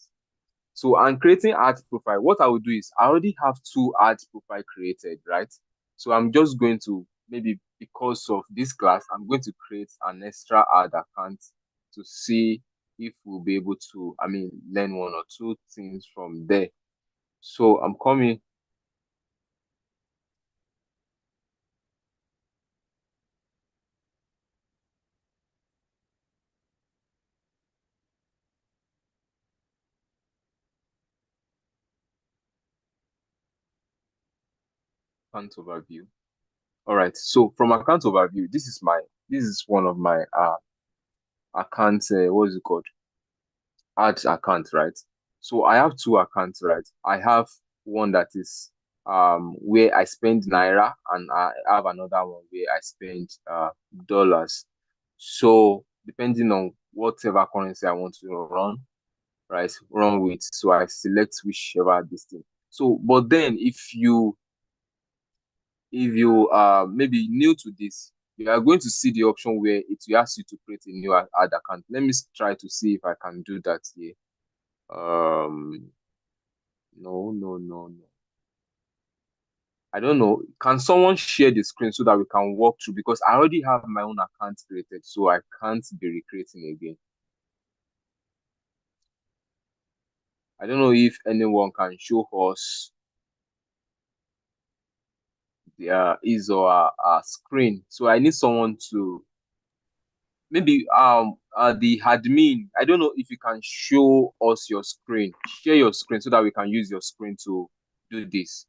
So I'm creating ads profile. What I will do is I already have 2 ads profile created, right? So I'm just going to, maybe because of this class, I'm going to create an extra ad account to see if we'll be able to, learn 1 or 2 things from there. So I'm coming. Account overview. All right. So from account overview, this is one of my accounts. What is it called? Ads account, right? So I have 2 accounts, right? I have one that is where I spend naira, and I have another one where I spend dollars. So depending on whatever currency I want to run with, so I select whichever this thing. So but then if you maybe new to this, you are going to see the option where it will ask you to create a new ad account. Let me try to see if I can do that here. No. I don't know. Can someone share the screen so that we can walk through? Because I already have my own account created, so I can't be recreating again. I don't know if anyone can show us his or her screen. So I need someone to, maybe the admin. I don't know if you can show us your screen. Share your screen so that we can use your screen to do this.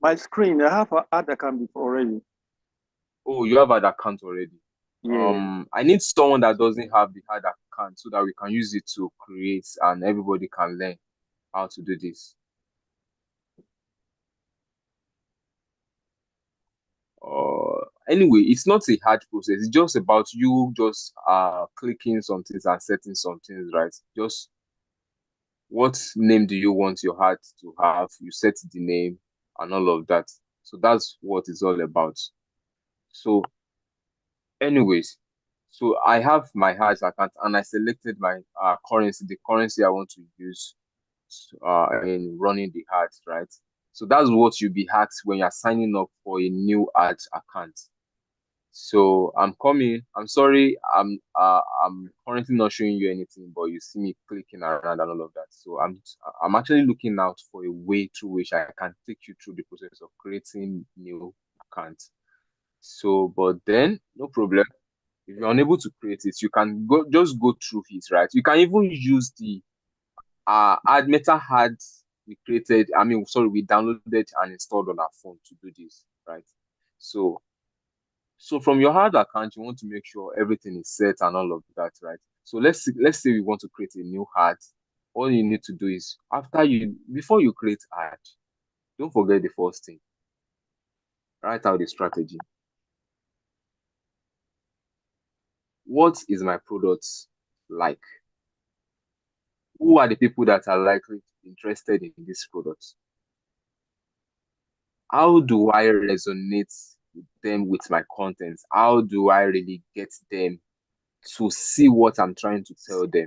My screen, I have an ad account before already. Oh, you have an account already. Yeah. I need someone that doesn't have the ad account so that we can use it to create and everybody can learn how to do this. Anyway, it's not a hard process. It's just about you just clicking some things and setting some things, right? Just what name do you want your ad to have? You set the name and all of that. So that's what it's all about. So, anyways, so I have my Hajj account and I selected my currency, the currency I want to use in running the Hajj, right? So that's what you'll be asked when you're signing up for a new Hajj account. So I'm sorry, I'm currently not showing you anything, but you see me clicking around and all of that. So I'm actually looking out for a way through which I can take you through the process of creating new accounts. So, but then no problem. If you're unable to create it, you can go through it, right? You can even use the meta ads we created. We downloaded and installed on our phone to do this, right? So from your hard account, you want to make sure everything is set and all of that, right? So let's say we want to create a new ad. All you need to do is before you create ad, don't forget the first thing. Write out the strategy. What is my product like? Who are the people that are likely interested in this product? How do I resonate with them with my content? How do I really get them to see what I'm trying to tell them?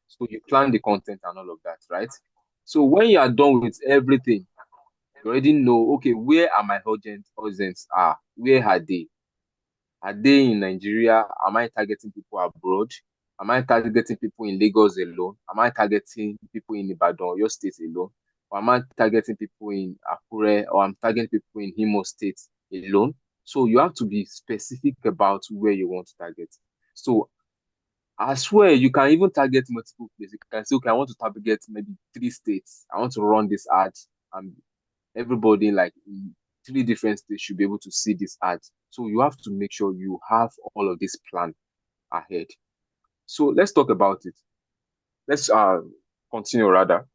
So you plan the content and all of that, right? So when you are done with everything, you already know, okay, where are my audience are? Where are they? Are they in Nigeria? Am I targeting people abroad? Am I targeting people in Lagos alone? Am I targeting people in Ibadan, your state alone? Or am I targeting people in Akure? Or I'm targeting people in Imo State alone? So you have to be specific about where you want to target. So as well, you can even target multiple places. You can say, okay, I want to target maybe 3 states. I want to run this ad, and everybody like in 3 different states should be able to see this ad. So you have to make sure you have all of this planned ahead. So let's talk about it. Let's continue rather.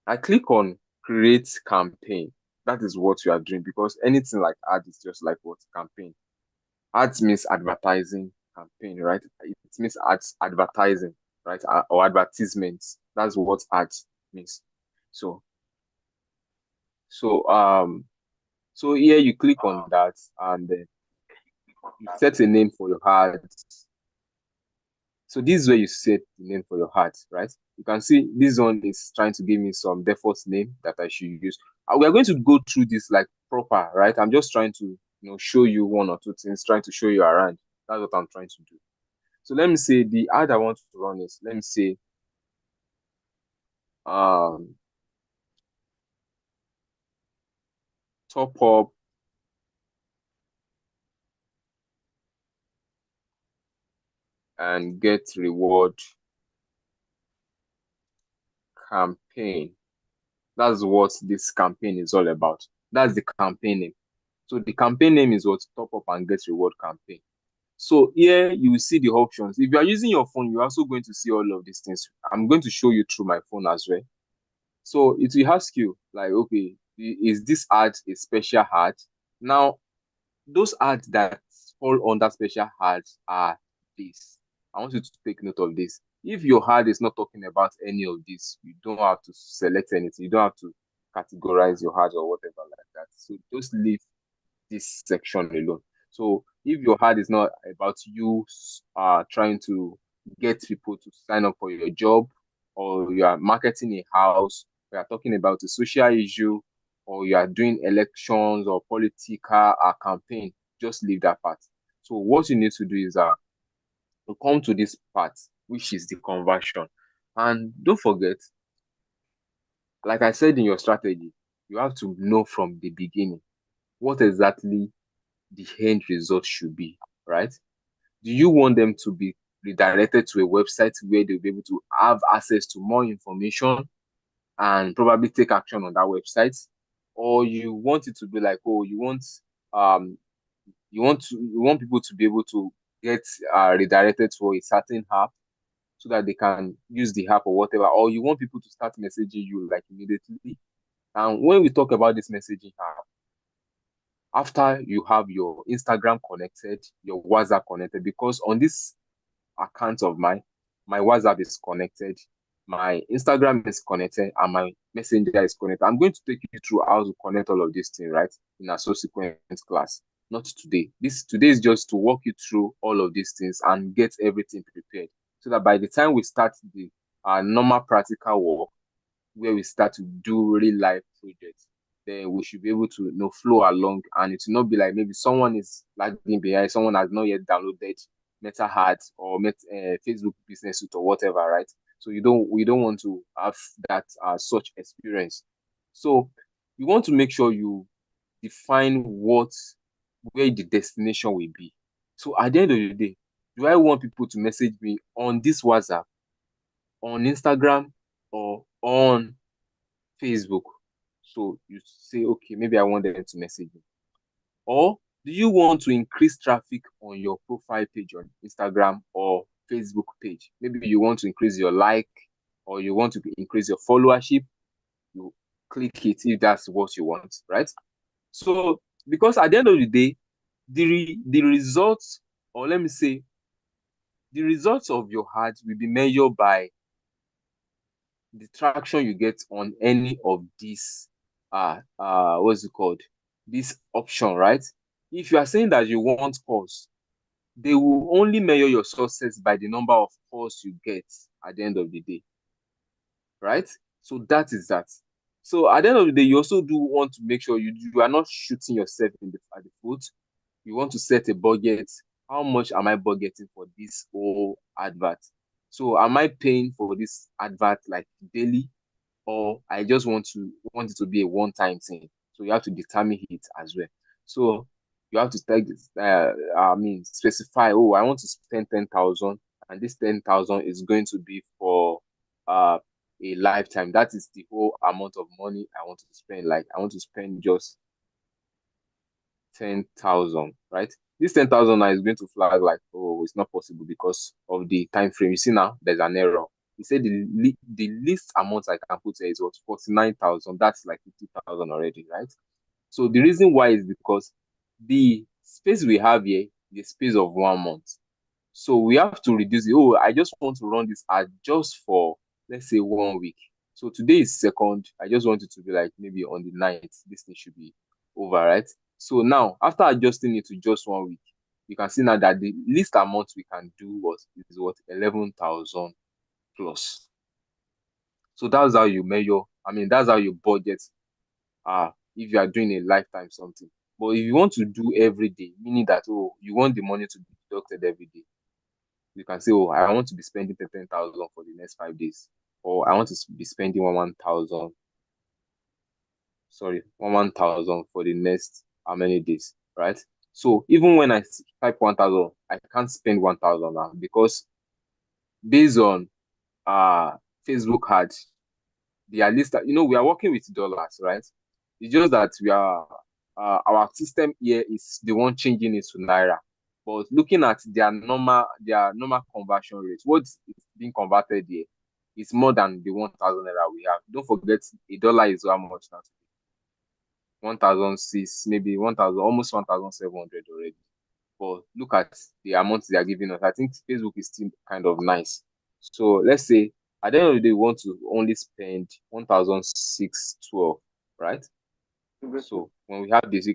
I click on create campaign. That is what you are doing, because anything like ad is just like what campaign. Ads means advertising, campaign, right? It means ads advertising, right? Or advertisements. That's what ads means. So so here you click on that and then you set a name for your ads. So this is where you set the name for your ads, right? You can see this one is trying to give me some default name that I should use. We are going to go through this like proper, right? I'm just trying to show you 1 or 2 things, trying to show you around. That's what I'm trying to do. So let me say the ad I want to run is, let me say, top up and get reward campaign. That's what this campaign is all about. That's the campaign name. So the campaign name is what? Top up and get reward campaign. So here you will see the options. If you are using your phone, you're also going to see all of these things. I'm going to show you through my phone as well. So it will ask you like, okay, is this ad a special ad? Now, those ads that fall under special ads are this. I want you to take note of this. If your ad is not talking about any of this, you don't have to select anything. You don't have to categorize your ad or whatever like that. So just leave this section alone. So if your ad is not about you trying to get people to sign up for your job, or you are marketing a house, we are talking about a social issue, or you are doing elections or political campaign, just leave that part. So what you need to do is to come to this part, which is the conversion. And don't forget, like I said in your strategy, you have to know from the beginning what exactly the end result should be, right? Do you want them to be redirected to a website where they'll be able to have access to more information and probably take action on that website? Or you want it to be like, oh, you want people to be able to get redirected to a certain app so that they can use the app or whatever, or you want people to start messaging you like immediately. And when we talk about this messaging app, after you have your Instagram connected, your WhatsApp connected, because on this account of mine, my WhatsApp is connected, my Instagram is connected, and my Messenger is connected. I'm going to take you through how to connect all of these things, right, in a subsequent class. not today. Today is just to walk you through all of these things and get everything prepared, so that by the time we start the normal practical work, where we start to do real life projects, then we should be able to flow along, and it will not be like maybe someone is lagging behind, someone has not yet downloaded MetaHat or Facebook Business Suite or whatever, right? So we don't want to have that such experience. So you want to make sure you define where the destination will be. So at the end of the day, do I want people to message me on this WhatsApp, on Instagram, or on Facebook? So you say, okay, maybe I want them to message me. Or do you want to increase traffic on your profile page on Instagram or Facebook page? Maybe you want to increase your like, or you want to increase your followership. You click it if that's what you want, right? So because at the end of the day, the results, or let me say, the results of your ad will be measured by the traction you get on any of these what's it called, this option, right? If you are saying that you want calls, they will only measure your success by the number of calls you get at the end of the day, right? So that is that. So at the end of the day, you also do want to make sure you are not shooting yourself at the foot. You want to set a budget. How much am I budgeting for this whole advert? So am I paying for this advert like daily, or I just want it to be a one-time thing? So you have to determine it as well. So you have to take specify, oh, I want to spend 10,000, and this 10,000 is going to be for a lifetime. That is the whole amount of money I want to spend. Like, I want to spend just 10,000, right? This 10,000 now is going to flag like, oh, it's not possible because of the time frame. You see now, there's an error. He said the least amount I can put here is what, 49,000. That's like 50,000 already, right? So the reason why is because the space we have here, the space of 1 month. So we have to reduce it. Oh, I just want to run this ad just for, let's say, 1 week. So today is 2nd. I just want it to be like maybe on the 9th. This thing should be over, right? So now, after adjusting it to just 1 week, you can see now that the least amount we can do is what, 11,000 plus. So that's how you measure. I mean, that's how you budget. If you are doing a lifetime something. But if you want to do every day, meaning that, oh, you want the money to be deducted every day, you can say, oh, I want to be spending 10,000 for the next 5 days, or I want to be spending 1,000 for the next how many days, right? So even when I type 1,000, I can't spend 1,000 now, because based on Facebook ad, they are listed. We are working with dollars, right? It's just that we are our system here is the one changing it to naira. But looking at their normal conversion rate, what is being converted here is more than the 1,000 naira we have. Don't forget, a dollar is how much now? 1,006, maybe 1,000, almost 1,700 already. But look at the amount they are giving us. I think Facebook is still kind of nice. So let's say at the end of the day, we want to only spend 1,612, right? So when we have this,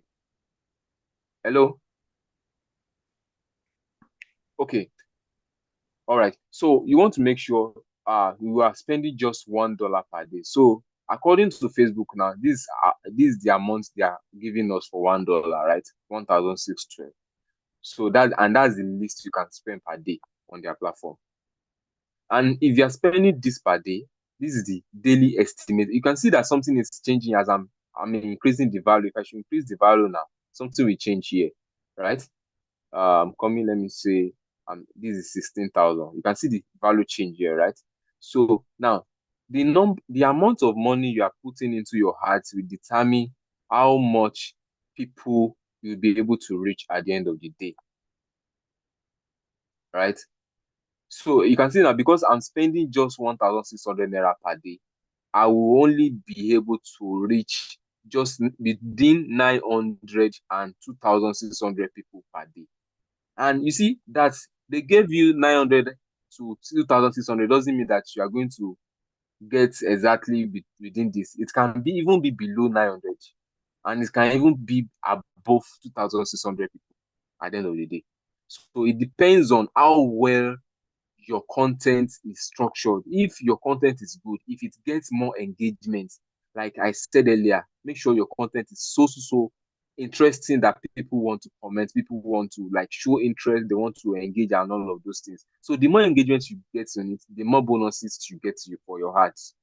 hello? Okay. All right. So you want to make sure you are spending just $1 per day. So according to Facebook now, this is the amount they are giving us for $1, right? 1,612. So that's the least you can spend per day on their platform. And if you are spending this per day, this is the daily estimate. You can see that something is changing as I'm increasing the value. If I should increase the value now, something will change here, right? Coming, let me say, this is 16,000. You can see the value change here, right? So now the amount of money you are putting into your ads will determine how much people you'll be able to reach at the end of the day, right? So you can see that because I'm spending just 1,600 naira per day, I will only be able to reach just between 900 and 2,600 people per day. And you see that they gave you 900 to 2,600 doesn't mean that you are going to get exactly within this. It can even be below 900, and it can even be above 2,600 people at the end of the day. So it depends on how well your content is structured. If your content is good, if it gets more engagement, like I said earlier, make sure your content is so interesting that people want to comment, people want to like show interest, they want to engage and all of those things. So the more engagement you get on it, the more bonuses you get for your ads.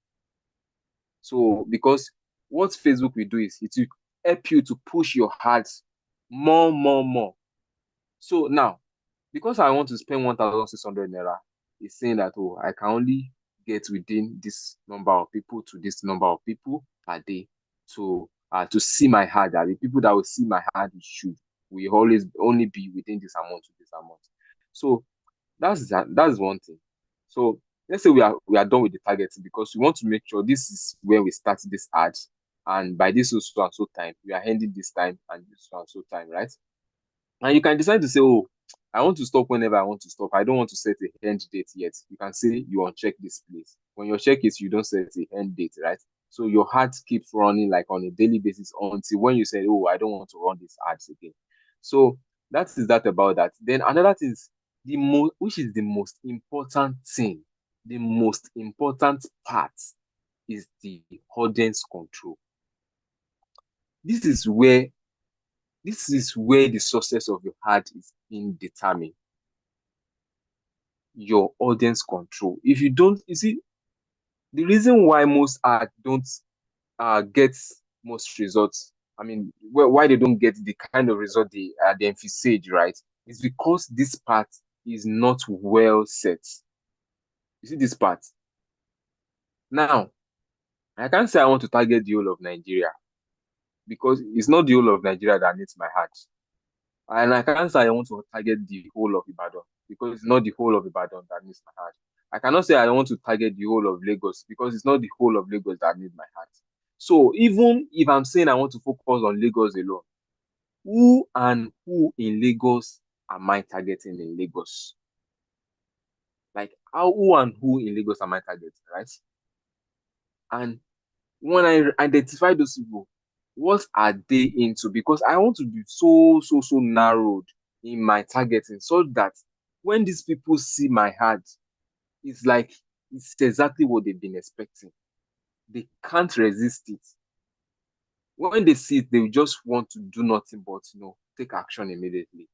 So because what Facebook will do is it will help you to push your ads more. So now, because I want to spend 1,600 naira, it's saying that, oh, I can only get within this number of people to this number of people per day to see my ad. The people that will see my ad will always only be within this amount to this amount. So that's one thing. So let's say we are done with the targeting, because we want to make sure this is where we start this ad, and by this so and so time we are ending this time and this so and so time, right? And you can decide to say, oh, I want to stop whenever I want to stop. I don't want to set a end date yet. You can say you uncheck this place. When you check it, you don't set a end date, right? So your ads keeps running like on a daily basis until when you say, oh, I don't want to run these ads again. So that is that about that. Then another thing is which is the most important thing, the most important part is the audience control. This is where the success of your ad is being determined. Your audience control. If you don't, you see, the reason why most ads don't get most results, I mean, why they don't get the kind of result they envisage, right, is because this part is not well set. You see this part? Now, I can't say I want to target the whole of Nigeria, because it's not the whole of Nigeria that needs my ad. And I can't say I want to target the whole of Ibadan, because it's not the whole of Ibadan that needs my heart. I cannot say I want to target the whole of Lagos, because it's not the whole of Lagos that needs my heart. So even if I'm saying I want to focus on Lagos alone, who in Lagos am I targeting in Lagos? Like, who in Lagos am I targeting, right? And when I identify those people, what are they into? Because I want to be so narrowed in my targeting, so that when these people see my ad, it's like it's exactly what they've been expecting. They can't resist it. When they see it, they just want to do nothing but take action immediately,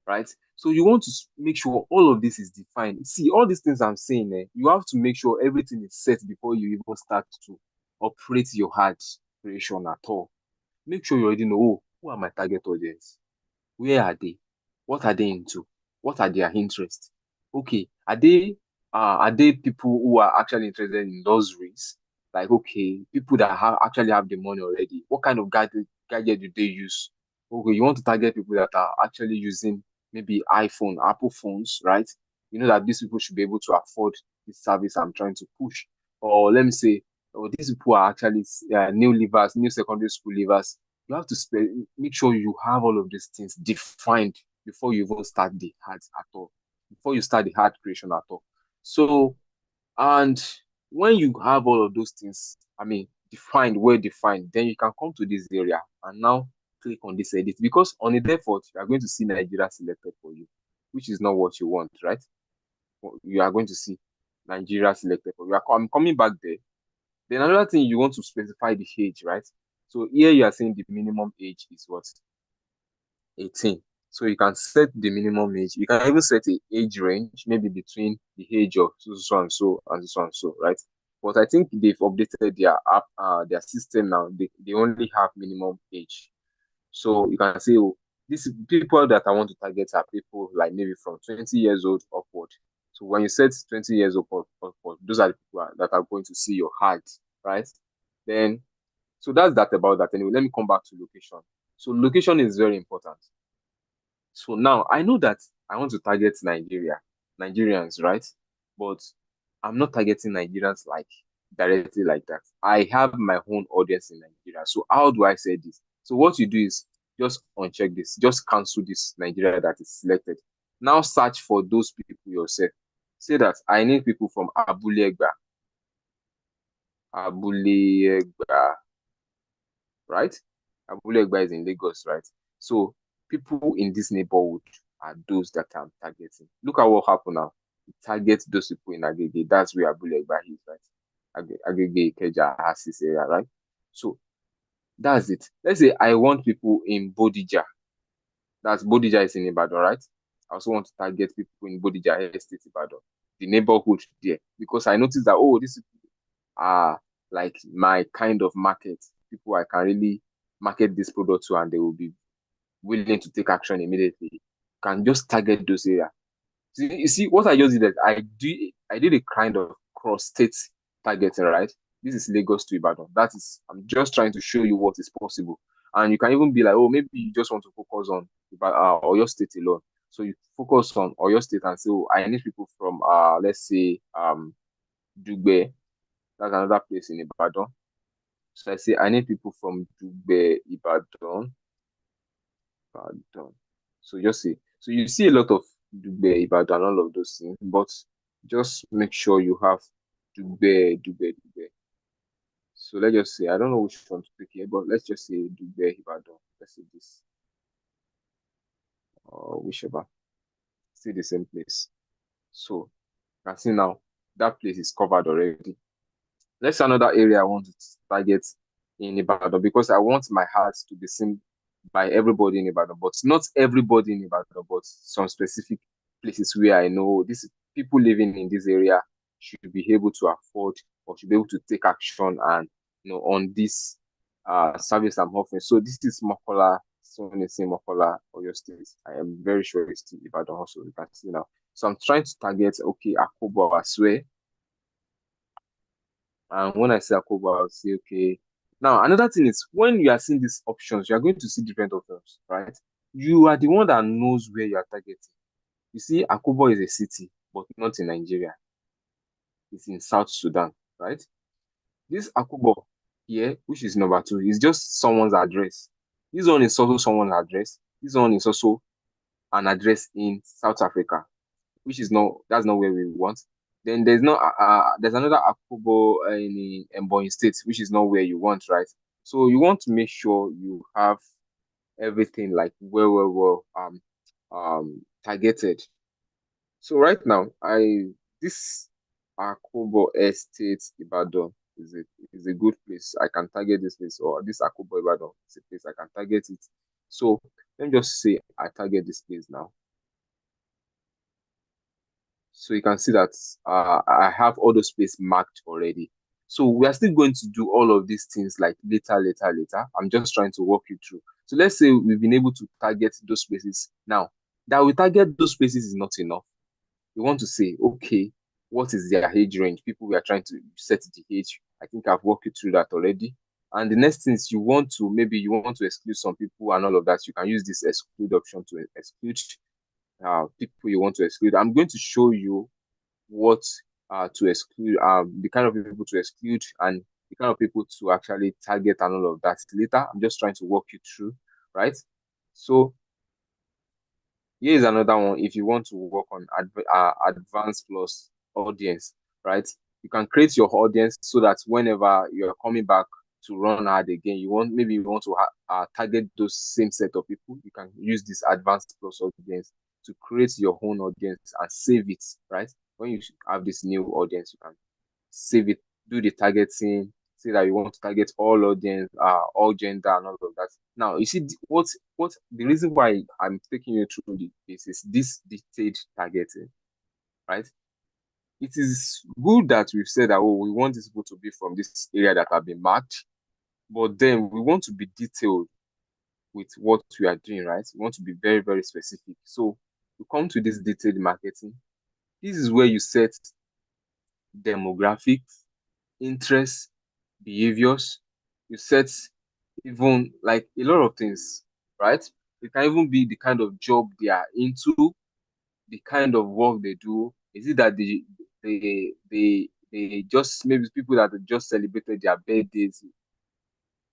right? So you want to make sure all of this is defined. See, all these things I'm saying, you have to make sure everything is set before you even start to operate your ad creation at all. Make sure you already know, who are my target audience? Where are they? What are they into? What are their interests? Okay, are they people who are actually interested in luxuries? Like, okay, people that actually have the money already. What kind of gadget do they use? Okay, you want to target people that are actually using maybe iPhone, Apple phones, right? You know that these people should be able to afford this service I'm trying to push. Or let me say, these people are actually new secondary school leavers. You have to make sure you have all of these things defined before you even start the ads at all, before you start the ad creation at all. So, and when you have all of those things, I mean, well defined, then you can come to this area and now click on this edit, because on the default, you are going to see Nigeria selected for you, which is not what you want, right? You are going to see Nigeria selected for you. I'm coming back there. Then another thing, you want to specify the age, right? So here you are saying the minimum age is what? 18. So you can set the minimum age. You can even set an age range, maybe between the age of so and so and so and so, right? But I think they've updated their app, their system now. They only have minimum age. So you can say, oh, these people that I want to target are people like maybe from 20 years old upward. So when you set 20 years old upward, those are the people that are going to see your ad, right? Then, so that's that about that. Anyway, let me come back to location. So location is very important. So now I know that I want to target Nigerians, right? But I'm not targeting Nigerians like directly like that. I have my own audience in Nigeria. So how do I say this? So what you do is just uncheck this, just cancel this Nigeria that is selected. Now search for those people yourself. Say that I need people from Abule Egba, right? Abule Egba is in Lagos, right? So people in this neighborhood are those that I'm targeting. Look at what happened now. Target those people in Agege. That's where Abule Egba is, right? Agege, Ikeja, has this area, right? So that's it. Let's say I want people in Bodija. That's Bodija is in Ibadan, right? I also want to target people in Bodija Estate, Ibadan, the neighborhood there, because I noticed that, oh, these people are like my kind of market. People I can really market this product to, and they will be willing to take action immediately. Can just target those areas. You see, what I just did is I did a kind of cross-state targeting, right? This is Lagos to Ibadan. That is, I'm just trying to show you what is possible. And you can even be like, oh, maybe you just want to focus on Oyo State alone. So you focus on Oyo State and say, oh, I need people from, let's say, Dugbe. That's another place in Ibadan. So I say, I need people from Dugbe, Ibadan. So just see. So you see a lot of Dugbe, Ibadan, all of those things, but just make sure you have Dugbe. So let's just say, I don't know which one to pick here, but let's just say Dugbe, Ibadan. Let's say this. Or whichever. Still the same place. So you can see now that place is covered already. Let's say another area I want to target in Ibadan, because I want my heart to be seen by everybody in Ibadan, but not everybody in Ibadan, but some specific places where I know these people living in this area should be able to afford or should be able to take action and on this service I'm offering. So this is Mokola, someone is saying Mokola or your state. I am very sure it's still Ibadan also. You can see now. So I'm trying to target Akobo as well. And when I say Akobo, I'll say okay. Now, another thing is when you are seeing these options, you are going to see different options, right? You are the one that knows where you are targeting. You see, Akobo is a city, but not in Nigeria. It's in South Sudan, right? This Akobo here, which is number 2, is just someone's address. This one is also someone's address. This one is also an address in South Africa, which is that's not where we want. Then there's another Akobo in Ebonyi State, which is not where you want, right? So you want to make sure you have everything like well targeted. So right now, this Akobo Estate Ibadan is a good place. I can target this place, or this Akobo Ibadan is a place I can target it. So let me just say I target this place now. So you can see that I have all those places marked already. So we are still going to do all of these things like later. I'm just trying to walk you through. So let's say we've been able to target those places. Now, that we target those places is not enough. We want to say, okay, what is their age range? People we are trying to set the age. I think I've walked you through that already. And the next thing is you want to exclude some people and all of that. You can use this exclude option to exclude people you want to exclude. I'm going to show you what to exclude, the kind of people to exclude and the kind of people to actually target and all of that later. I'm just trying to walk you through, right? So here is another one. If you want to work on advanced plus audience, right? You can create your audience so that whenever you're coming back to run ad again, you want to target those same set of people. You can use this advanced plus audience to create your own audience and save it, right? When you have this new audience, you can save it, do the targeting, say that you want to target all audience, all gender and all of that. Now, you see what the reason why I'm taking you through this is this detailed targeting, right? It is good that we've said that, we want these people to be from this area that have been marked, but then we want to be detailed with what we are doing, right? We want to be very, very specific. So we come to this detailed marketing. This is where you set demographics, interests, behaviors. You set even like a lot of things, right? It can even be the kind of job they are into, the kind of work they do. Is it that they just, maybe people that just celebrated their birthdays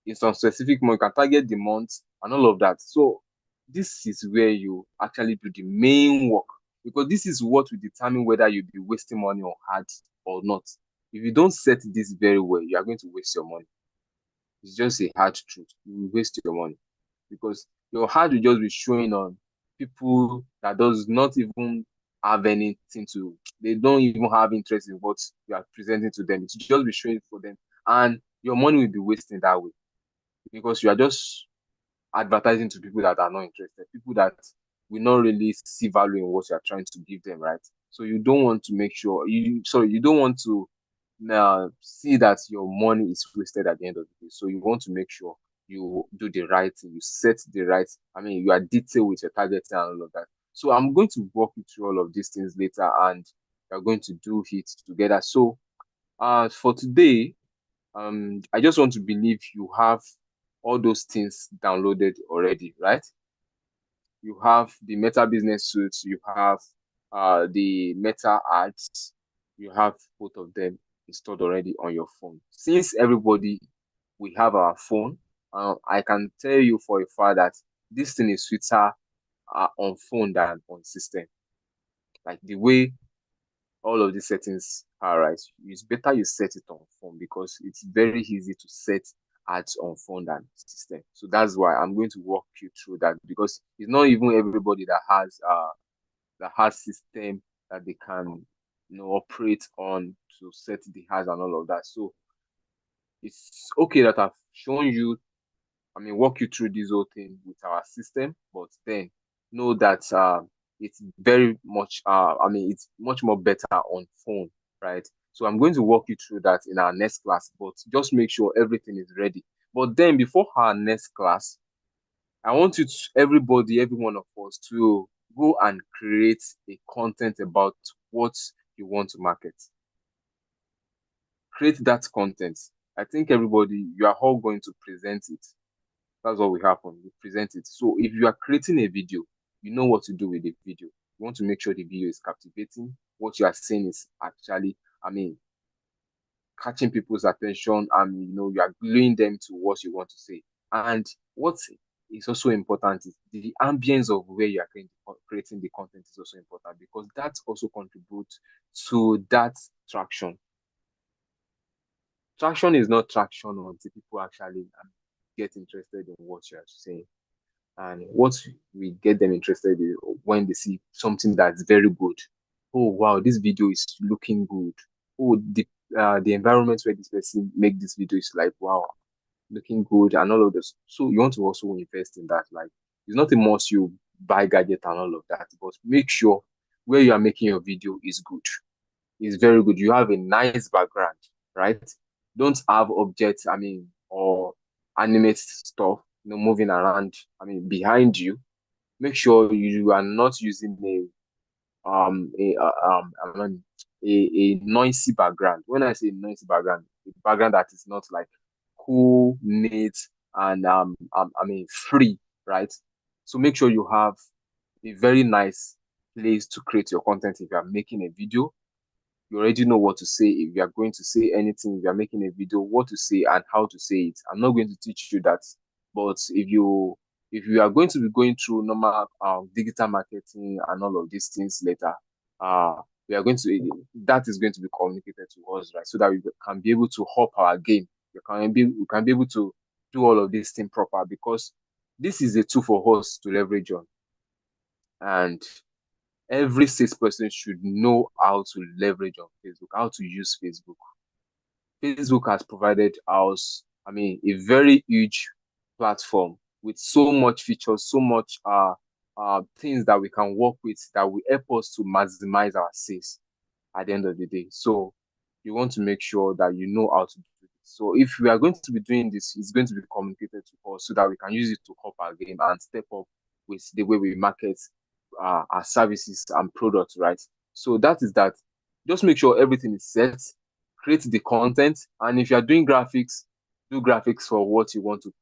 in some specific month, you can target the month and all of that. So this is where you actually do the main work, because this is what will determine whether you'll be wasting money on ads or not. If you don't set this very well, you are going to waste your money. It's just a hard truth. You will waste your money because your heart will just be showing on people that does not even have anything to, they don't even have interest in what you are presenting to them. It's just be showing for them. And your money will be wasting that way because you are just advertising to people that are not interested, people that will not really see value in what you are trying to give them, right? So you don't want to make sure you don't want to see that your money is wasted at the end of the day. So you want to make sure you do the right thing, you set the right, you are detailed with your targeting and all of that. So I'm going to walk you through all of these things later and we're going to do it together. So for today, I just want to believe you have all those things downloaded already, right? You have the Meta Business Suite, you have the Meta Ads, you have both of them installed already on your phone. Since everybody, we have our phone, I can tell you for a fact that this thing is sweeter on phone than on system. Like the way all of these settings are, right? It's better you set it on phone because it's very easy to set ads on phone than system. So that's why I'm going to walk you through that because it's not even everybody that has system that they can operate on to set the ads and all of that. So it's okay that I've shown you, walk you through this whole thing with our system, but then know that it's very much it's much more better on phone, right? So I'm going to walk you through that in our next class, but just make sure everything is ready. But then before our next class, I want you to, everybody, every one of us, to go and create a content about what you want to market. Create that content. I think everybody, you are all going to present it. That's what will happen. You present it. So if you are creating a video, you know what to do with the video. You want to make sure the video is captivating. What you are saying is actually, catching people's attention, and you are gluing them to what you want to say. And what is also important is the ambience of where you are creating the content is also important because that also contributes to that traction. Traction is not traction until people actually get interested in what you are saying. And what we get them interested in when they see something that's very good. Oh wow, this video is looking good. Oh, the environment where this person make this video is like wow, looking good and all of this. So you want to also invest in that. Like it's not a must you buy gadget and all of that, but make sure where you are making your video is good. It's very good. You have a nice background, right? Don't have objects, or animate stuff, moving around, behind you. Make sure you are not using a noisy background. When I say noisy background, a background that is not like cool, neat, and free, right? So make sure you have a very nice place to create your content if you are making a video. You already know what to say. If you are going to say anything, if you are making a video, what to say and how to say it. I'm not going to teach you that. But if you are going to be going through normal digital marketing and all of these things later, we are going to, that is going to be communicated to us, right? So that we can be able to hop our game. We can be able to do all of this thing proper because this is a tool for us to leverage on. And every salesperson should know how to leverage on Facebook, how to use Facebook. Facebook has provided us, a very huge platform with so much features, so much things that we can work with that will help us to maximize our sales at the end of the day. So you want to make sure that you know how to do it. So if we are going to be doing this, it's going to be communicated to us so that we can use it to up our game and step up with the way we market our services and products, right? So that is that. Just make sure everything is set, create the content, and if you are doing graphics, do graphics for what you want to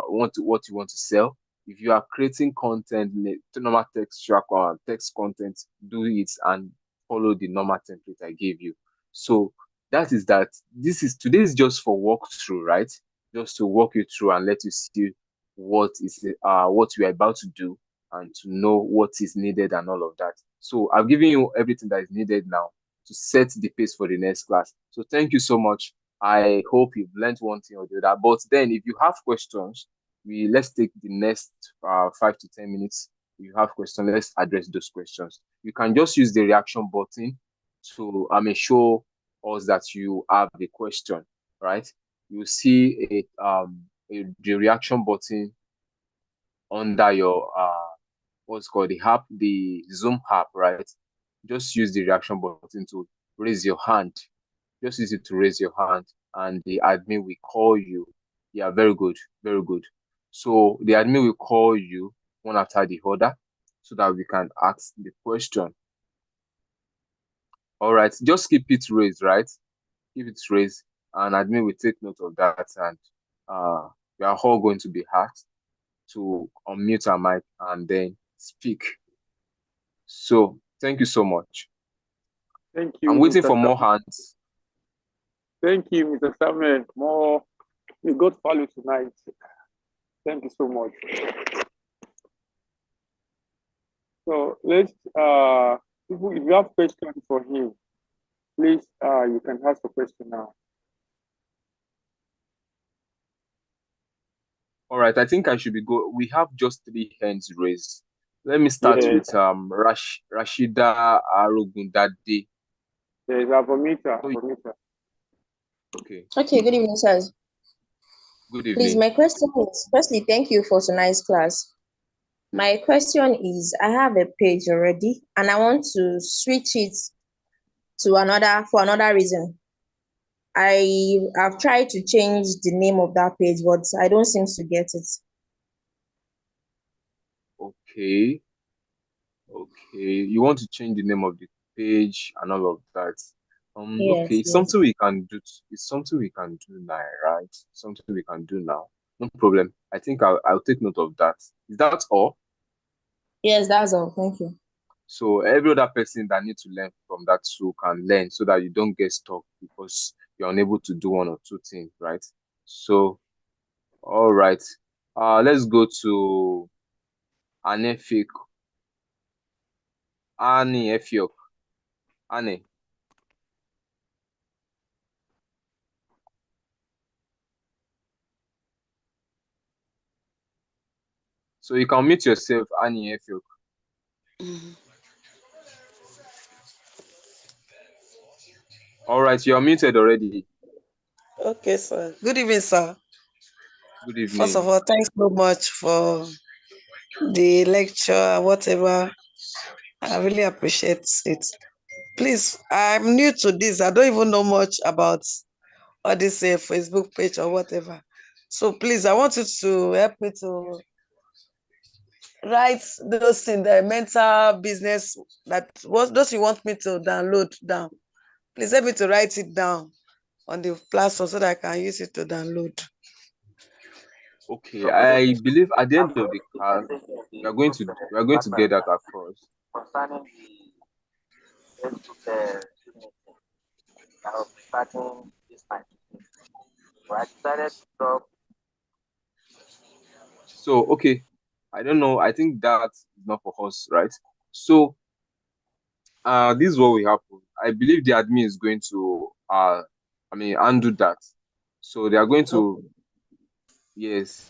what you want to sell. If you are creating content, normal text content, do it and follow the normal template I gave you. So that is that. Today is just for walkthrough, right? Just to walk you through and let you see what we are about to do and to know what is needed and all of that. So I've given you everything that is needed now to set the pace for the next class. So thank you so much. I hope you've learned one thing or the other. But then, if you have questions, let's take the next 5 to 10 minutes. If you have questions, let's address those questions. You can just use the reaction button to show us that you have the question, right? You see the reaction button under your what's called the app, the Zoom app, right? Just use the reaction button to raise your hand. Just use it to raise your hand, and the admin will call you. Yeah, very good, very good. So the admin will call you one after the other, so that we can ask the question. All right, just keep it raised, right? Keep it raised, and admin will take note of that, and we are all going to be asked to unmute our mic and then speak. So thank you so much. Thank you. I'm waiting for more hands. Thank you, Mr. Samuel. More, we got value tonight. Thank you so much. So let's people, if you have questions for him, please you can ask a question now. All right, I think I should be good. We have just 3 hands raised. Let me start with Rashida Arogundade. There's Avomita. Okay. Okay, good evening, sirs. Good evening. Please, my question is, firstly, thank you for tonight's class. My question is, I have a page already, and I want to switch it to for another reason. I have tried to change the name of that page, but I don't seem to get it. Okay. You want to change the name of the page and all of that. Yes, okay, yes. something we can do. It's something we can do now, right? Something we can do now. No problem. I think I'll take note of that. Is that all? Yes, that's all. Thank you. So every other person that needs to learn from that tool can learn, so that you don't get stuck because you're unable to do one or two things, right? So, all right. Let's go to Annie Efiok. Annie. So you can mute yourself, Annie Efiok. All right, you're muted already. Okay, sir. Good evening, sir. Good evening. First of all, thanks so much for the lecture, whatever. I really appreciate it. Please, I'm new to this. I don't even know much about all this Facebook page or whatever. So please, I want you to help me to write those in the mental business, those you want me to download down. Please help me to write it down on the platform so that I can use it to download. Okay, I believe at the end of the class, we are going to get that across. Concerning the Facebook I was starting this time. So I decided to stop. So okay, I don't know. I think that is not for us, right? So this is what we have. I believe the admin is going to undo that. So they are going to yes.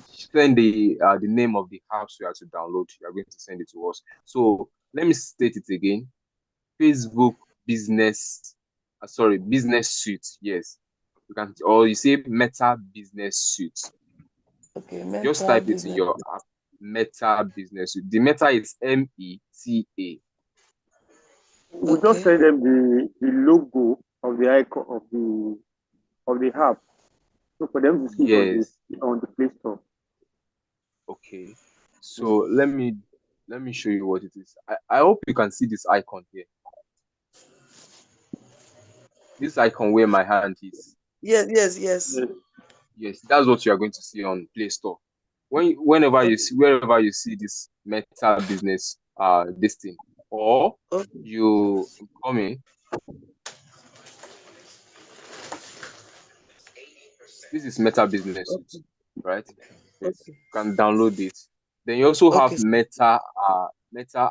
Send the name of the apps we have to download. You are going to send it to us. So let me state it again. Facebook Business Suite. Yes, you can, or you say Meta Business Suite. Okay, just type it in your app. Meta Business Suite. The Meta is META. We just send them the logo of the icon of the app, so for them to see on the Play Store. Okay, so let me show you what it is. I hope you can see this icon here. This icon where my hand is. Yes. Yes, that's what you are going to see on Play Store. Wherever you see this Meta Business this thing, or you come in. This is Meta Business Suite, right? Yes, you can download it. Then you also have Meta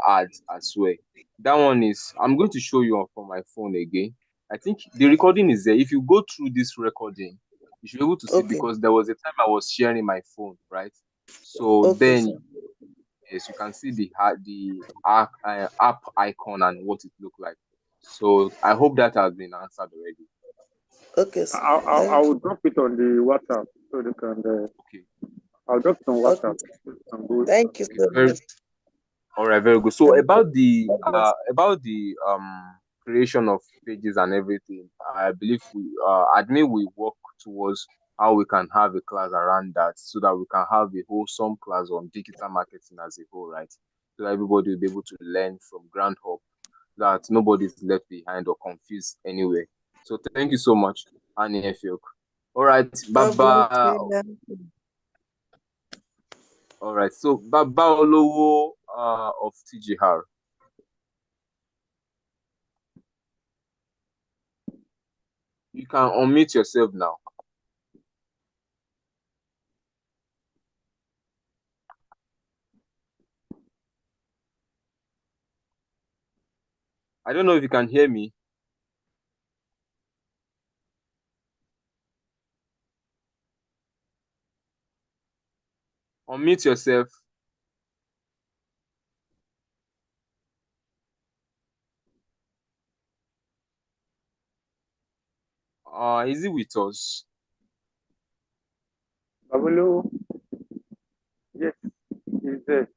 Ads as well. That one is, I'm going to show you from my phone again. I think the recording is there. If you go through this recording, you should be able to see, because there was a time I was sharing my phone, right? So then, yes, you can see the app icon and what it looked like. So I hope that has been answered already. Okay, sir. I will drop it on the WhatsApp so they can. Okay. I'll drop it on WhatsApp. Thank you so much. All right, very good. So about the creation of pages and everything, I believe admin will work towards how we can have a class around that, so that we can have a wholesome class on digital marketing as a whole, right? So that everybody will be able to learn from ground up, that nobody is left behind or confused anywhere. So thank you so much, Annie Efiok. All right, Baba. All right, so Baba Olowo of TGR. You can unmute yourself now. I don't know if you can hear me. Unmute yourself. Is he with us? Babalo. Yes, he's there.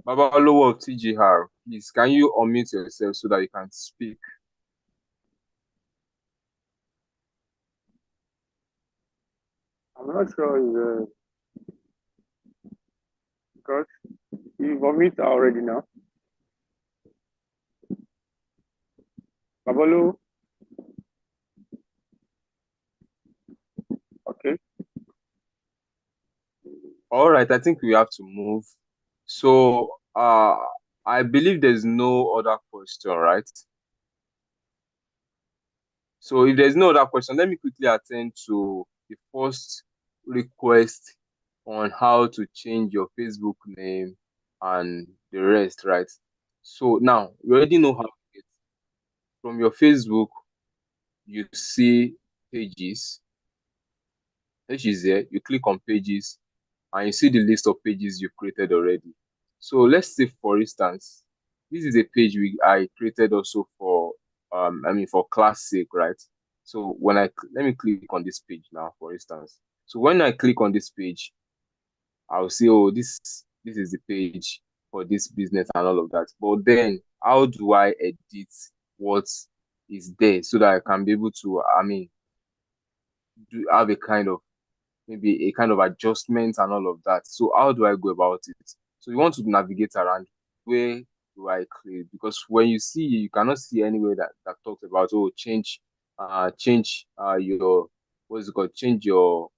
Baba Olowo of TGR, please, can you unmute yourself so that you can speak? I'm not sure because you've unmuted already now. Babalo. Okay. All right, I think we have to move. So I believe there's no other question, right? So if there's no other question, let me quickly attend to the first request on how to change your Facebook name and the rest, right? So now you already know how to get from your Facebook. You see pages, which is there. You click on pages, and you see the list of pages you've created already. So let's say, for instance, this is a page I created also for for class sake, right? So let me click on this page now, for instance. So when I click on this page, I'll see, oh, this is the page for this business and all of that. But then how do I edit what is there so that I can be able to have a kind of maybe a kind of adjustment and all of that. So how do I go about it? So you want to navigate around, where do I create? Because when you cannot see anywhere that talks about, oh, change your, what's it called, change your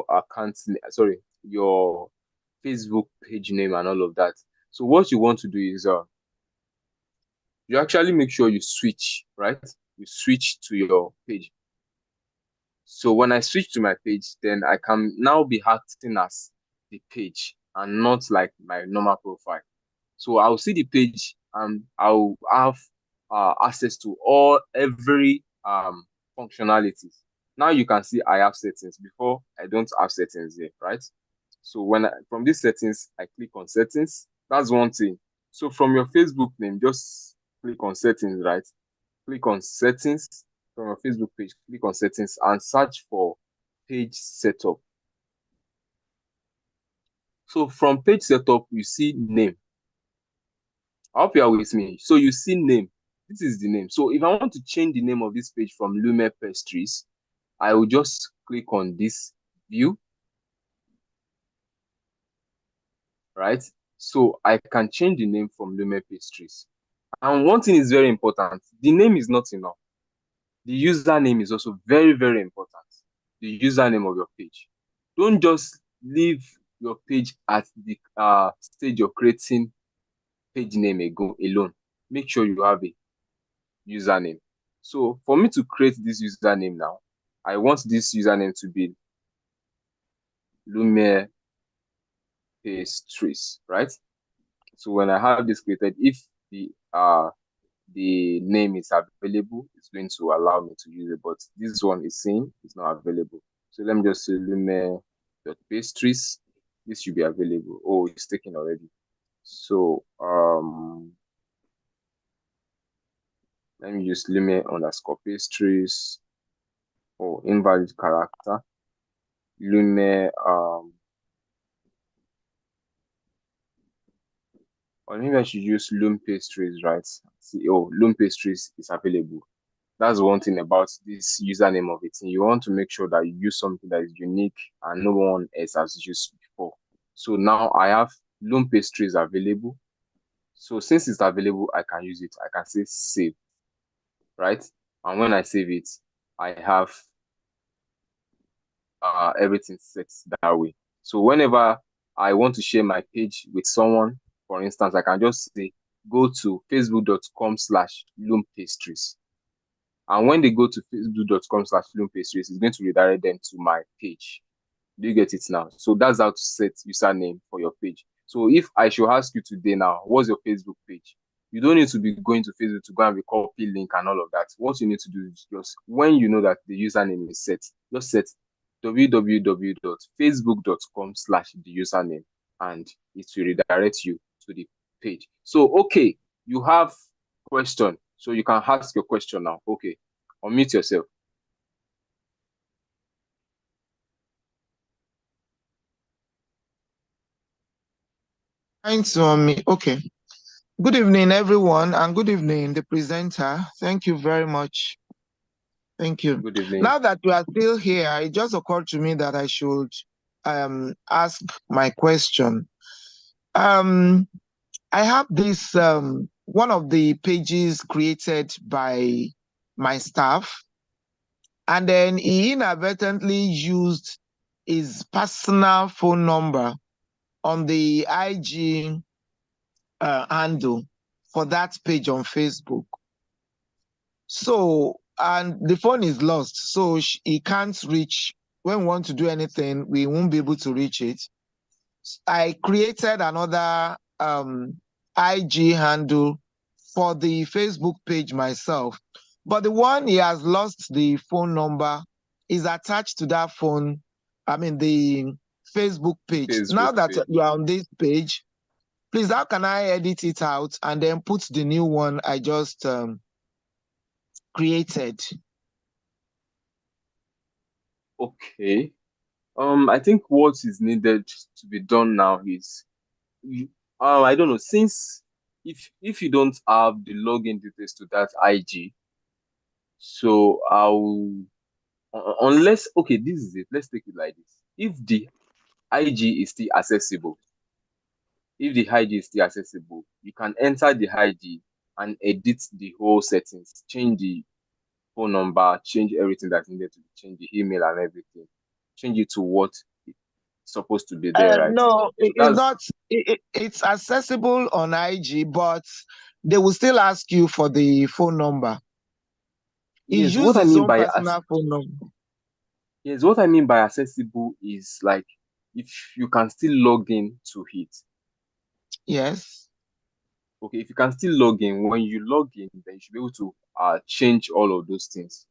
account, sorry, your Facebook page name and all of that. So what you want to do is you actually make sure you switch, right? You switch to your page. So when I switch to my page, then I can now be acting as the page and not like my normal profile. So I'll see the page and I'll have access to every functionalities. Now you can see I have settings. Before, I don't have settings here, right? So from these settings, I click on settings. That's one thing. So from your Facebook name, just click on settings, right? Click on settings from your Facebook page, click on settings and search for page setup. So from page setup, you see name. I hope you are with me. So you see name. This is the name. So if I want to change the name of this page from Lume Pastries, I will just click on this view, right? So I can change the name from Lume Pastries. And one thing is very important. The name is not enough. The username is also very, very important. The username of your page. Don't just leave your page at the stage of creating page name alone. Make sure you have a username. So for me to create this username now, I want this username to be Lume Pastries, right? So when I have this created, if the the name is available, it's going to allow me to use it. But this one is saying it's not available. So let me just say lume.pastries. This should be available. Oh, it's taken already. So let me use lume_pastries. Oh, invalid character. Lume or maybe I should use Loom Pastries, right? See, oh, Loom Pastries is available. That's one thing about this username of it. You want to make sure that you use something that is unique and no one else has used before. So now I have Loom Pastries available. So since it's available, I can use it. I can say save, right? And when I save it, I have everything set that way. So whenever I want to share my page with someone, for instance, I can just say, go to facebook.com/loompastries. And when they go to facebook.com/loompastries, it's going to redirect them to my page. Do you get it now? So that's how to set username for your page. So if I should ask you today now, what's your Facebook page? You don't need to be going to Facebook to go and copy link and all of that. What you need to do is just, when you know that the username is set, just set www.facebook.com/the username and it will redirect you to the page. So, okay, you have question. So you can ask your question now. Okay, unmute yourself. Thanks on me. Okay. Good evening, everyone, and good evening, the presenter. Thank you very much. Thank you. Good evening. Now that we are still here, it just occurred to me that I should ask my question. I have this one of the pages created by my staff, and then he inadvertently used his personal phone number on the IG handle for that page on Facebook. So, and the phone is lost, so he can't reach. When we want to do anything, we won't be able to reach it. I created another IG handle for the Facebook page myself, but the one he has lost the phone number is attached to that phone. I mean, the Facebook page. Now that you are on this page, please, how can I edit it out and then put the new one I just created? Okay. I think what is needed to be done now is, I don't know, since if you don't have the login details to that IG, so unless, okay, this is it. Let's take it like this. If the IG is still accessible, you can enter the IG and edit the whole settings, change the phone number, change everything that's needed to change the email and everything, change it to what it's supposed to be there, right? No, it's not. It's accessible on IG, but they will still ask you for the phone number. Yes, what I mean by personal phone number. Yes, what I mean by accessible is like if you can still log in to it. Yes. Okay, if you can still log in, when you log in, then you should be able to change all of those things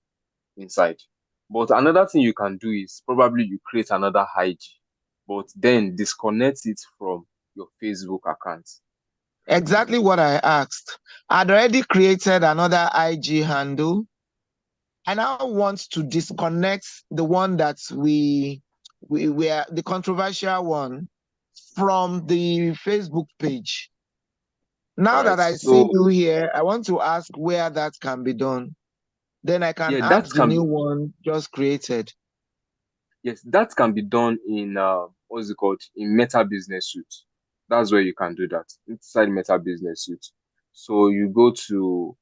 inside. But another thing you can do is probably you create another IG, but then disconnect it from your Facebook account. Exactly what I asked. I'd already created another IG handle. I now want to disconnect the one that we are the controversial one from the Facebook page. Now that I see you here, I want to ask where that can be done. Then I can add the new one just created. Yes, that can be done in what's it called? In Meta Business Suite. That's where you can do that inside Meta Business Suite. So you go to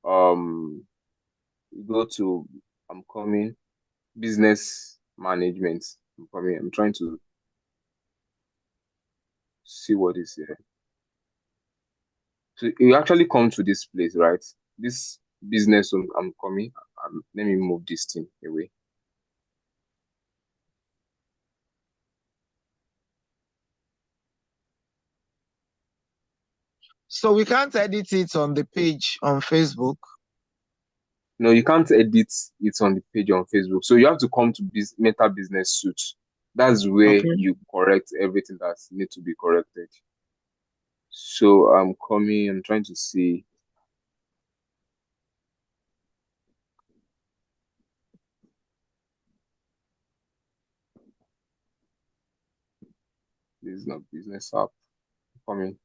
I'm coming business management. I'm trying to see what is here. So you actually come to this place, right? This business I'm coming. Let me move this thing away. So we can't edit it on the page on Facebook. No, you can't edit it on the page on Facebook. So you have to come to Meta Business Suite. That's where you correct everything that needs to be corrected. So I'm trying to see. This is not business app. Coming.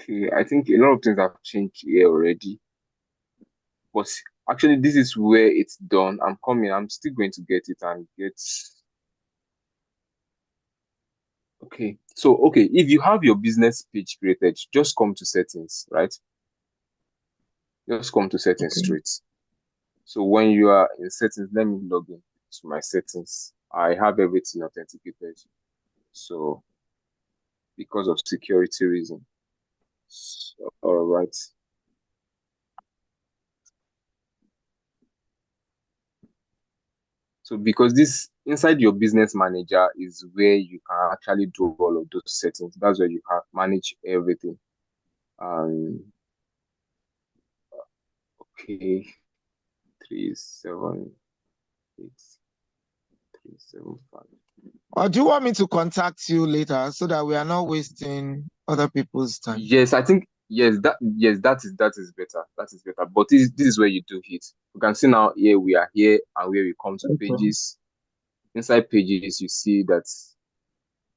Okay, I think a lot of things have changed here already. But actually, this is where it's done. I'm coming. I'm still going to get it and get. Okay. So, if you have your business page created, just come to settings, right? Just come to settings straight. So when you are in settings, let me log in to my settings. I have everything authenticated. So because of security reason. So, all right. So because this inside your business manager is where you can actually do all of those settings. That's where you have manage everything. Okay. 378-375. Or do you want me to contact you later so that we are not wasting other people's time? Yes, I think that is better. That is better. But this is where you do it. You can see now here we are here, and where we come to pages. Inside pages, you see that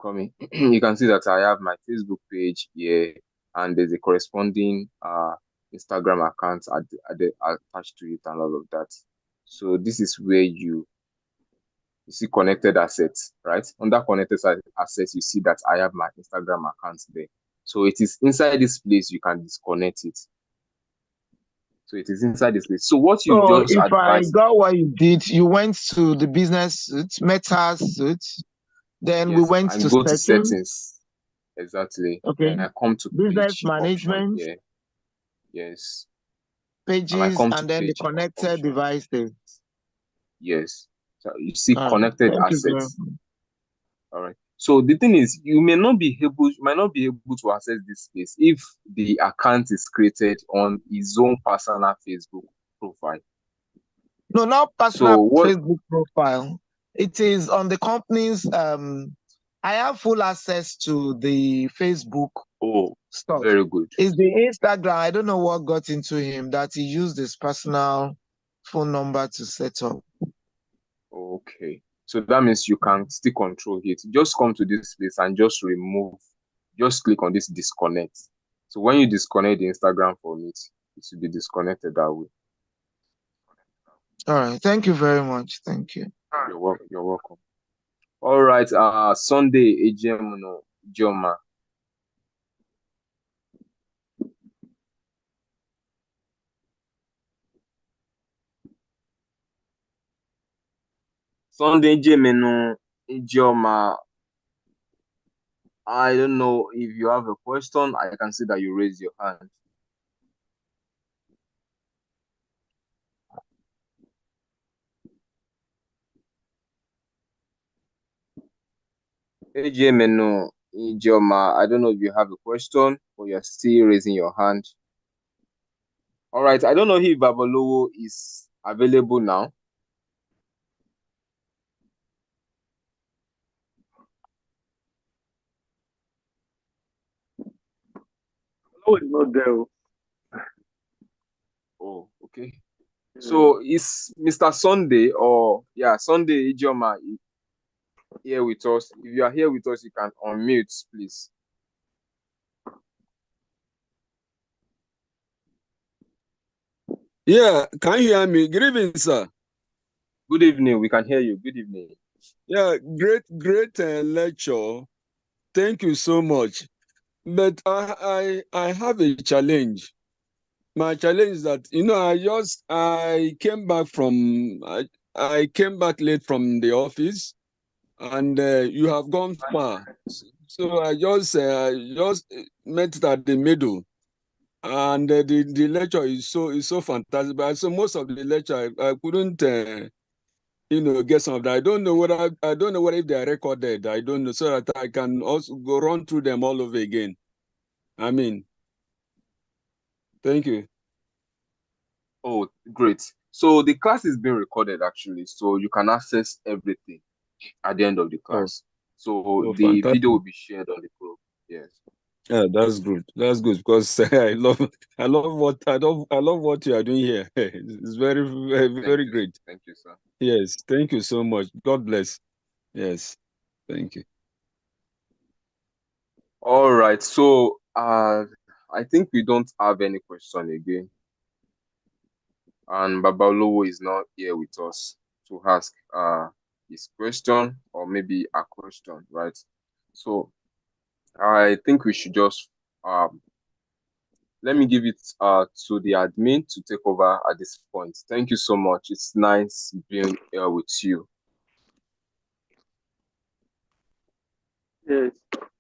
coming. You can see that I have my Facebook page here, and there's a corresponding Instagram account attached to it and all of that. So this is where you see connected assets, right? Under connected assets, you see that I have my Instagram account there. So it is inside this place you can disconnect it. So it is inside this place. So what you just if advise, I got what you did, you went to the business suite, Meta suite, then we went to go settings. to settings. Exactly. Okay. And I come to business page management. Here. Yes. Pages and then the connected devices. Yes. So you see connected assets. All right. So the thing is, you might not be able to access this space if the account is created on his own personal Facebook profile. No, not personal Facebook profile. It is on the company's. I have full access to the Facebook. Stuff. Very good. It's the Instagram. I don't know what got into him that he used his personal phone number to set up. Okay. So that means you can still control it. Just come to this place and just click on this disconnect. So when you disconnect the Instagram from it should be disconnected that way. All right. Thank you very much. Thank you. You're welcome. All right. Sunday, AGM, Joma. Sunday, Joma. I don't know if you have a question. I can see that you raised your hand. Ijoma, I don't know if you have a question, but you're still raising your hand. All right. I don't know if Babalowo is available now. No, it's not there. Oh, okay. So is Mr. Sunday Sunday Ijoma here with us? If you are here with us, you can unmute, please. Yeah, can you hear me? Good evening, sir. Good evening. We can hear you. Good evening. Yeah, great lecture. Thank you so much. But I have a challenge. My challenge is that I came back late from the office, and you have gone far. So I just met at the middle, and the lecture is so fantastic. But so most of the lecture I couldn't get some of that. I don't know whether if they are recorded. I don't know, so that I can also go run through them all over again. I mean, thank you. Oh, great. So the class is being recorded actually, so you can access everything at the end of the class. So the fantastic. video will be shared on the group. Yes. Yeah, that's good. That's good because I love what you are doing here. It's very, very, very great. Thank you, sir. Yes, thank you so much. God bless. Yes, thank you. All right. So I think we don't have any question again. And Babalowo is not here with us to ask his question or maybe a question, right? So I think we should just let me give it to the admin to take over at this point. Thank you so much. It's nice being here with you. Yes,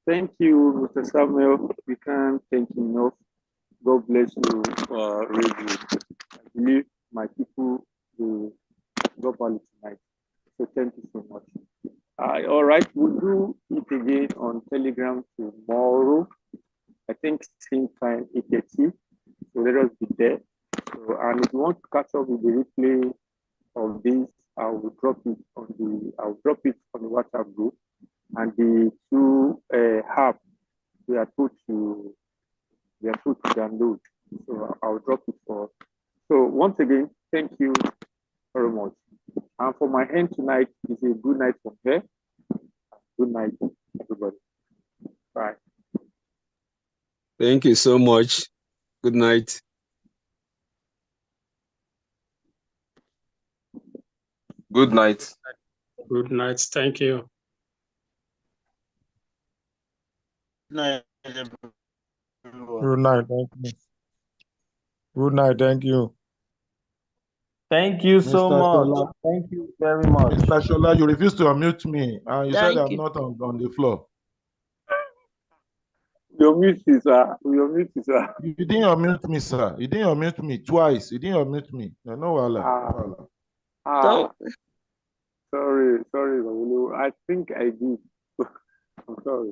thank you, Mr. Samuel. We can't thank you enough. God bless you, Radio. I believe my people will drop on tonight. So thank you so much. All right, we'll do it again on Telegram tomorrow. I think same time 8:30. So let us be there. So, and if you want to catch up with the replay of this, I will drop it on the WhatsApp group, and the two apps we are put to download. So I'll drop it for. So once again, thank you very much. And for my hand tonight is a good night from here. Good night, everybody. Bye. Thank you so much. Good night. Good night. Good night. Thank you. Good night, everyone. Good night. Thank you. Good night. Thank you. Thank you so Mr. much. Shola. Thank you very much. Mr. Shola, you refuse to unmute me, and you said Thank I'm you. not on the floor. Your mute is your mute is You didn't unmute me, sir. You didn't unmute me twice. You didn't unmute me. No, wala. Sorry, Babulu. I think I did. I'm sorry.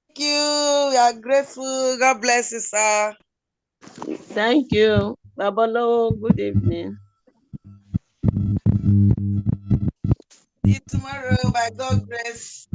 Thank you. We are grateful. God bless you, sir. Thank you. Babalo, good evening. See you tomorrow by God's grace.